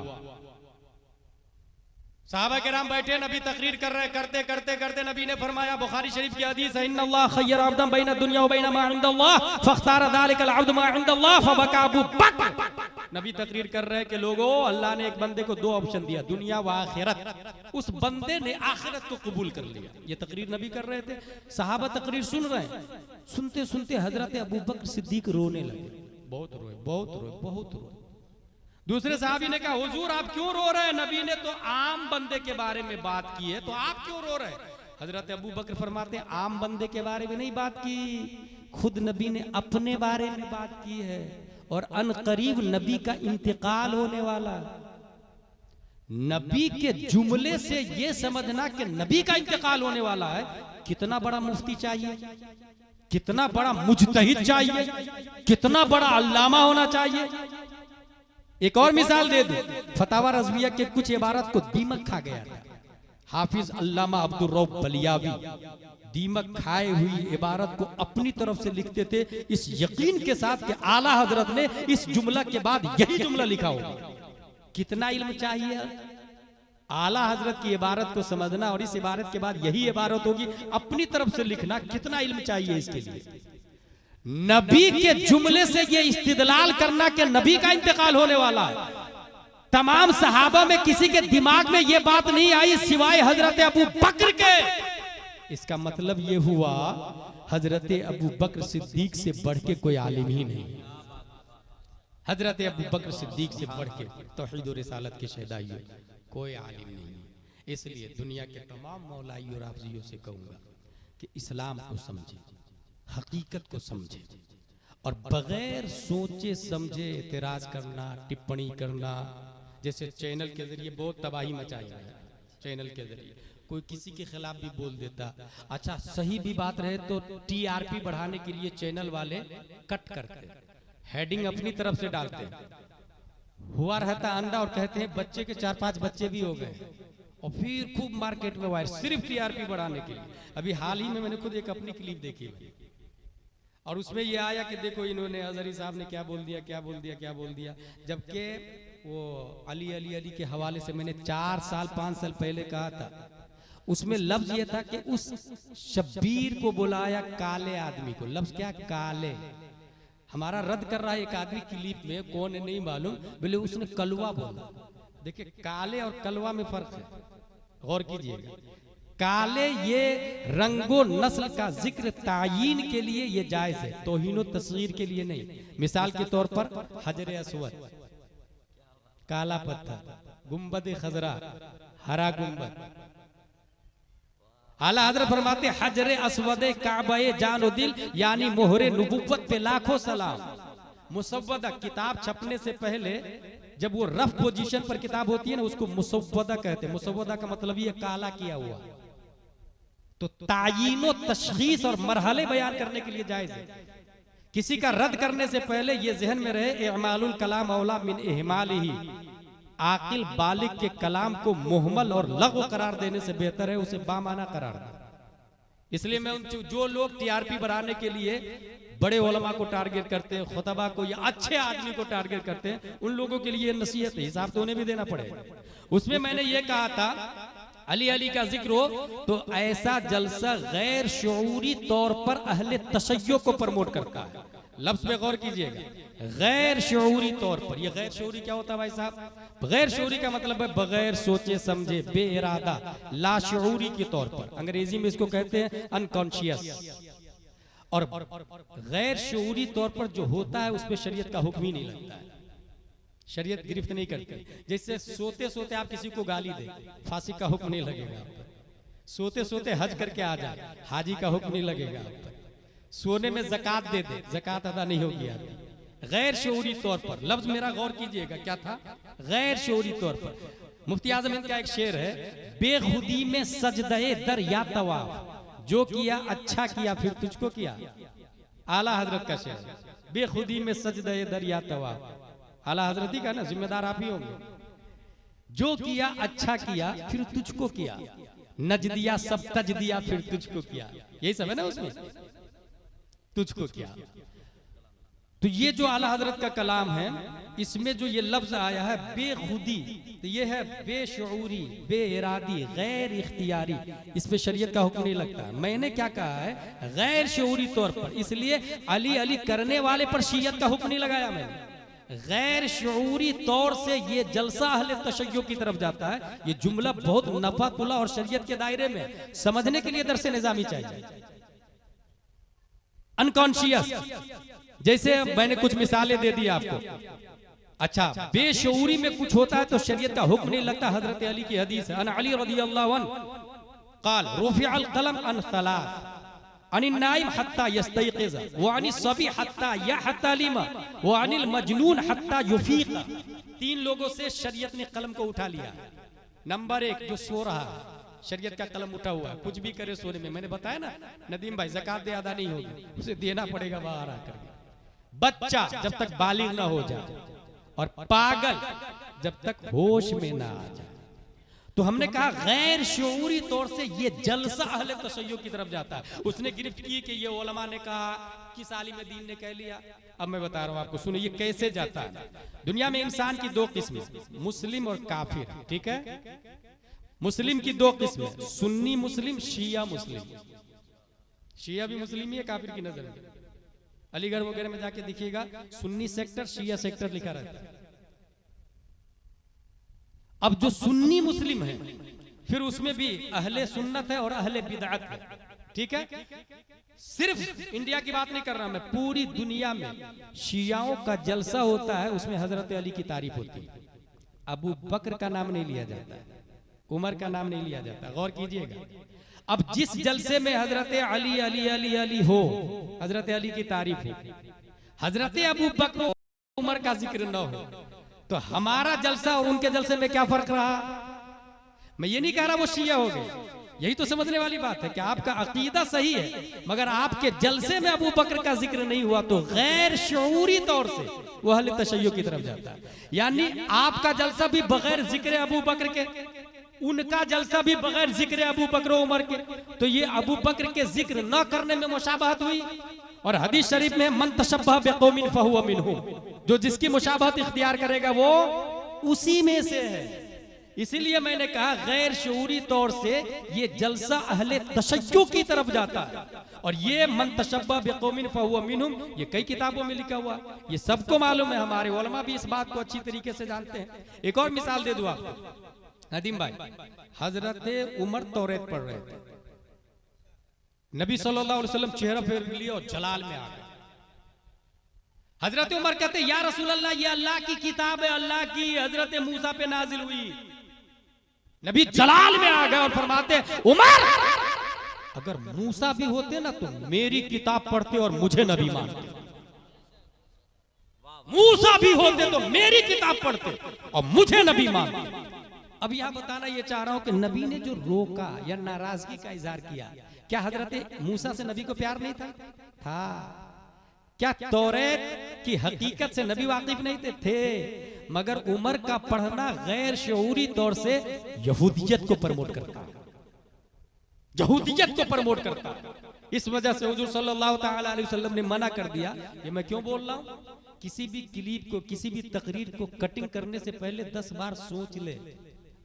साहबा किराम बैठे, नबी तकरीर कर रहे, करते करते करते नबी ने फरमाया, बुखारी शरीफ की हदीस है, इन्नल्लाह खय्यरा अब्दन बैन दुनिया व बैन मा इंदल्लाह फख्तारा ज़ालिकल अब्द मा इंदल्लाह फबका अबू बकर। नबी तकरीर कर रहे कि लोगों, अल्लाह ने एक बंदे को दो ऑप्शन दिया, दुनिया व आखिरत। उस बंदे ने आखिरत को कबूल कर लिया। ये तकरीर नबी कर रहे थे, सहाबा तकरीर सुन रहे हैं। सुनते सुनते हजरत अबू बकर सिद्दीक रोने लगे, बहुत रोए, बहुत रोए, बहुत रोए। दूसरे साहबी ने कहा, हुजूर आप क्यों रो रहे हैं? नबी ने तो आम बंदे के बारे में बात की है, तो आप क्यों रो रहे हैं? हजरत अबू बकर फरमाते हैं, आम बंदे के बारे में नहीं बात की, खुद नबी ने अपने बारे में बात की है। और अनकरीब नबी का इंतकाल होने वाला। नबी के जुमले से ये समझना कि नबी का इंतकाल होने वाला है, कितना बड़ा मुफ्ती चाहिए, कितना बड़ा मुजतहिद चाहिए, कितना बड़ा अल्लामा होना चाहिए। एक और मिसाल दे दूं, फतावा रज़विया के कुछ इबारत को दीमक खा गया था। हाफिज अल्लामा अब्दुर रऊफ बलियावी दीमक खाए हुई इबारत को अपनी तरफ से लिखते थे, इस यकीन के साथ कि आला हजरत ने इस जुमला के बाद यही जुमला लिखा होगा। कितना इल्म चाहिए आला हजरत की इबारत को समझना, और इस इबारत के बाद यही इबारत होगी, अपनी तरफ से लिखना, कितना इल्म चाहिए इसके लिए। नबी के जुमले से ये इस्तिदलाल करना कि नबी का इंतकाल होने वाला है। तमाम सहाबा में किसी के दिमाग में ये बात नहीं आई सिवाय हजरत अबू बकर के। इसका मतलब ये हुआ, हजरत अबू बकर सिद्दीक से बढ़ के कोई आलिम ही नहीं। हजरत अबू बकर सिद्दीक से बढ़ के तौहीद और रिसालत के शहदाई कोई आलिम नहीं। इसलिए दुनिया के तमाम मौलाई और हाफिज़ों से कहूंगा कि इस्लाम को समझे, हकीकत को समझे, और बगैर सोचे समझे एतराज करना, टिप्पणी करना, जैसे चैनल के जरिए बहुत तबाही मचाई है। चैनल के जरिए कोई किसी के खिलाफ भी बोल देता, अच्छा सही भी बात रहे तो टीआरपी बढ़ाने के लिए चैनल वाले कट करते, हेडिंग अपनी तरफ से डालते, हुआ रहता अंडा और कहते हैं बच्चे के 4-5 बच्चे भी हो गए, और फिर खूब मार्केट में वायर, सिर्फ टीआरपी बढ़ाने के लिए। अभी हाल ही में मैंने खुद एक अपनी क्लिप देखी और उसमें ये आया कि देखो इन्होंने अजहरी साहब ने क्या बोल दिया, क्या बोल दिया, क्या बोल दिया, जबकि वो अली अली अली के हवाले से मैंने 4 साल 5 साल पहले कहा था। उसमें लफ्ज ये था कि उस शब्बीर को बुलाया काले आदमी को, लफ्ज क्या, काले। हमारा रद्द कर रहा है एक आदमी क्लिप में, कौन है नहीं मालूम, बोले उसने कलवा बोला। देखिए काले और कलवा में फर्क है, गौर कीजिएगा। काले ये रंगो नस्ल का जिक्र तायीन के लिए ये जायज है, तौहीनो तस्गीर के लिए नहीं। मिसाल के तौर पर हजर अस्वद, काला पत्थर, गुंबद खजरा, हरा गुंबद। आला हजरत फरमाते हजर अस्वद काबे जानो दिल, यानी मोहरे नबुव्वत पे लाखों सलाम। मुसव्वदा, किताब छपने से पहले जब वो रफ पोजीशन पर किताब होती है ना, उसको मुसव्वदा कहते हैं। मुसव्वदा का मतलब ये काला किया हुआ। तो तायीनो तशखीस और मरहले बयान करने के लिए जायज है। किसी का रद्द करने से पहले ये जहन में रहे, इमालुल कलाम औला मिन इहमालिही, आकिल बालिग के कलाम को मुहमल और लग़्व करार देने से बेहतर है उसे बामाना करार देना। इसलिए मैं उन जो लोग टीआरपी बढ़ाने के लिए बड़े उलमा को टारगेट करते हैं, खुतबा को या अच्छे आदमी को टारगेट करते हैं, उन लोगों के लिए नसीहत है, हिसाब तो उन्हें भी देना पड़ेगा। उसमें मैंने ये कहा था, अली अली का जिक्र हो तो ऐसा जलसा गैर शऊरी तौर पर अहले तशय्यो को प्रमोट करता है। लफ्ज पे गौर कीजिएगा, गैर शऊरी तौर पर। ये गैर शऊरी क्या होता है भाई साहब? गैर शऊरी का मतलब है बगैर सोचे समझे, बेइरादा, लाशऊरी के तौर पर। अंग्रेजी में इसको कहते हैं अनकॉन्शियस। और गैर शऊरी तौर पर जो होता है उस पर शरीयत का हुक्म ही नहीं लगता है, शरीयत गिरफ्त नहीं करती। जैसे सोते सोते आप किसी को गाली दे, फांसी का हुक्म नहीं लगेगा आप पर। सोते सोते हज करके आ जाए, हाजी का हुक्म नहीं लगेगा आप पर। सोने में ज़कात दे दे, ज़कात अदा नहीं होगी आपकी। गैर शऊरी तौर पर, लफ्ज मेरा गौर कीजिएगा क्या था, गैर शऊरी तौर पर। मुफ्ती आजम हिंद का एक शेर है, बेखुदी में सजदे दर या तवाफ, जो किया अच्छा किया फिर तुझको किया। आला हजरत का शेर, बेखुदी में सजदे दर या तवाफ। आला हजरत ही का ना, जिम्मेदार आप ही होंगे। जो किया अच्छा किया फिर तुझको किया, नज दिया सब तज दिया फिर तुझको किया। यही सब है ना उसमें, तुझको किया। तो ये जो आला हजरत का कलाम है, इसमें जो ये लफ्ज आया है बेखुदी, तो ये है बेशऊरी, बेइरादी, गैर इख्तियारी। इस पे शरीयत का हुक्म नहीं लगता। मैंने क्या कहा है, गैर शऊरी तौर पर, इसलिए अली अली करने वाले पर शरीयत का हुक्म नहीं लगाया मैंने। गैर शऊरी तौर से ये जलसा अहले तशय्यो की तरफ जाता है। ये जुमला बहुत नफातुल्लाह और शरीयत के दायरे में समझने के लिए दरसे निजामी चाहिए। अनकॉन्शियस, जैसे मैंने कुछ मिसालें दे दी आपको। अच्छा, बेशऊरी में कुछ होता है तो शरीयत का हुक्म नहीं लगता। हजरत अली की हदीस है, अन अली रज़ियल्लाहु अन्हु क़ाल रुफ़िअल क़लम अन सलास, अनिन नाइम हत्ता यस्तयक़िज़, व अनिस सबी हत्ता यहतलिम, व अनिल मजनून हत्ता युफ़ीक़। 3 लोगों से शरीयत ने कलम को उठा लिया। नंबर 1, जो सो रहा है, शरीयत का कलम उठा हुआ है, कुछ भी करे सोने में। मैंने बताया ना नदीम भाई, ज़कात दे अदा नहीं होगी, उसे देना पड़ेगा बाहर आकर के। बच्चा जब तक बालिग ना हो जाए, और पागल जब तक होश में ना आ जाए। तो हमने कहा गैर शऊरी तौर से ये जलसा अहले तशय्यो की तरफ जाता है। उसने गिरफ्त की कि ये उलमा ने कहा, किस आलिम दीन ने कह लिया। अब मैं बता रहा हूं आपको, सुनिए ये कैसे जाता है। दुनिया में इंसान की 2 किस्में, मुस्लिम और काफिर, ठीक है। मुस्लिम की 2 किस्में, सुन्नी मुस्लिम, शिया मुस्लिम। शिया भी मुस्लिम ही है काफिर की नजर में। अलीगढ़ वगैरह में जाके देखिएगा, सुन्नी सेक्टर, शिया सेक्टर लिखा रहता है। अब जो सुन्नी मुस्लिम है, फिर उसमें भी अहले सुन्नत है और अहले बिदअत है, ठीक है। सिर्फ इंडिया की बात नहीं कर रहा मैं, पूरी दुनिया में शियाओं का जलसा होता है, उसमें हजरत अली की तारीफ होती है। अबू बकर का नाम नहीं लिया जाता, उमर का नाम नहीं लिया जाता। गौर कीजिएगा। अब जिस जलसे में हजरत अली अली अली अली हो, हजरत अली की तारीफ हो, हजरत अबू बकर उमर का जिक्र न हो, तो हमारा जलसा और उनके जलसे में क्या फर्क रहा। मैं ये नहीं कह रहा वो शिया हो गए, यही तो समझने वाली बात है कि आपका अकीदा सही है, मगर आपके जलसे में अबू बकर का जिक्र नहीं हुआ तो गैर शऊरी तौर से वो अहले तशय्यो की तरफ जाता है। यानी आपका जलसा भी बगैर जिक्र अबू बकर के, उनका जलसा भी बगैर जिक्र अबू बकर उमर के, तो ये अबू बकर के जिक्र न करने में मुशाबहत हुई। और हदीस शरीफ में मन तशब्बह बिकौमिन फहुव मिनहुम, जो जिसकी मुशाबहत इख्तियार करेगा वो उसी में से है। इसीलिए मैंने कहा गैर शऊरी तौर से ये जलसा अहले तशय्यो की तरफ जाता है। और ये मन तशब्बह बिकौमिन फहुव मिनहुम, ये कई किताबों में लिखा हुआ, ये सबको मालूम है, हमारे उलमा भी इस बात को अच्छी तरीके से जानते हैं। एक और मिसाल दे दूं आपको नदीम भाई, हजरत उमर तौरेत पढ़ रहे थे, नबी सल्लल्लाहु अलैहि वसल्लम चेहरा फेर लिया और जलाल में आ गए। हजरत उमर कहते या रसूल अल्लाह, ये अल्लाह की किताब है, अल्लाह की, हजरत मूसा पे नाजिल हुई। नबी जलाल में आ गए और फरमाते उमर, अगर मूसा भी होते ना तो मेरी किताब पढ़ते और मुझे नबी मानते। मूसा भी होते तो मेरी किताब पढ़ते और मुझे नबी मानते। अब यहां बताना ये चाह रहा हूं कि नबी ने जो रोका या नाराजगी का इजहार किया, क्या हजरत मूसा से नबी को प्यार नहीं था? क्या तौरेत की हकीकत से नबी वाकिफ नहीं थे? मगर उमर का पढ़ना गैर शऊरी तौर से यहूदियत को प्रमोट करता है, यहूदियत को प्रमोट करता है। इस वजह से हुजूर सल्लल्लाहु ताला अलैहि वसल्लम ने मना कर दिया। ये मैं क्यों बोल रहा हूं, किसी भी क्लिप को, किसी भी तकरीर को कटिंग करने से पहले 10 बार सोच ले,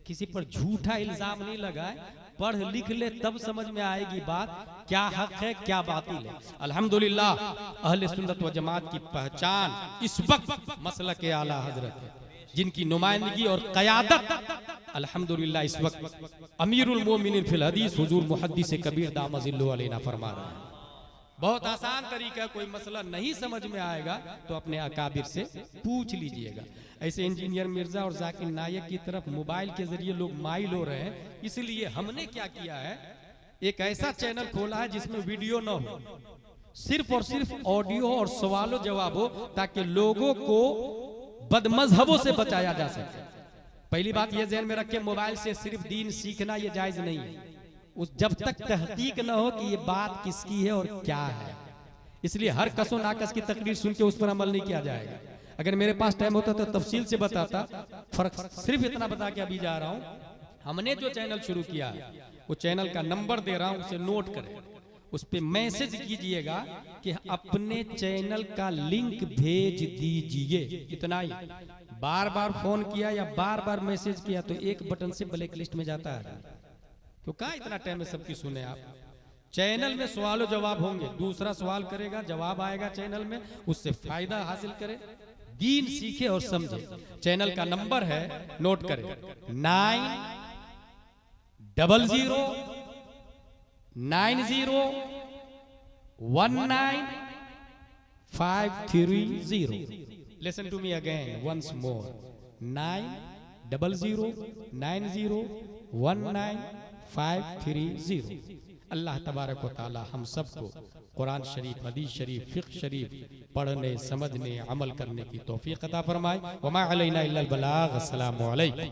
किसी पर झूठा इल्जाम नहीं लगाए, पढ़ लिख ले, तब समझ में आएगी बात क्या हक है क्या बातिल है। अल्हम्दुलिल्लाह अहले सुन्नत व जमात की पहचान इस वक्त मसलक आला हजरत है, जिनकी नुमाइंदगी और क़यादत अल्हम्दुलिल्लाह इस वक्त अमीरुल मोमिनीन फिल हदीस हुजूर मुहद्दिस कबीर दामजिल्लु अलैना फरमा रहे हैं। बहुत आसान तरीका है, कोई मसला नहीं समझ में आएगा तो अपने अकाबिर से पूछ लीजिएगा। ऐसे इंजीनियर मिर्जा और जाकिर नायक की तरफ मोबाइल के जरिए लोग माइल हो रहे हैं, इसलिए हमने क्या किया है, एक ऐसा चैनल खोला है जिसमें वीडियो न हो, सिर्फ और सिर्फ ऑडियो और सवालों जवाब हो, ताकि लोगों को बदमजहबों से बचाया जा सके। पहली बात ये ज़हन में रखें, मोबाइल से सिर्फ दीन सीखना ये जायज नहीं है, उस जब तक तहकीक न हो कि ये बात किसकी है और क्या है। इसलिए हर कसो नाकस की तकरीर सुन के उस पर अमल नहीं किया जाएगा। अगर मेरे पास टाइम होता तो तफसील से बताता, फर्क सिर्फ इतना बता के अभी जा रहा हूं। हमने जो चैनल शुरू किया वो चैनल का नंबर दे रहा हूं, उसे नोट करें, उस पे मैसेज कीजिएगा कि अपने चैनल का लिंक भेज दीजिए, इतना ही। बार बार फोन किया या बार बार मैसेज किया तो एक बटन से ब्लैक लिस्ट में जाता है। तो कहाँ इतना टाइम में सबकी सुने आप। चैनल में सवाल जवाब होंगे, दूसरा सवाल करेगा, जवाब आएगा चैनल में, उससे फायदा हासिल करे, दीन सीखे और समझे। चैनल का नंबर है, नोट करें, 90090195330। Listen to me again once more, 90090195330। अल्लाह तबारक व तआला हम सबको कुरान शरीफ, हदीस शरीफ, फिक़्ह शरीफ पढ़ने, समझने, अमल करने की तौफीक अता फरमाए। वमा अलैना इल्लल बलाग। अस्सलामु अलैकुम।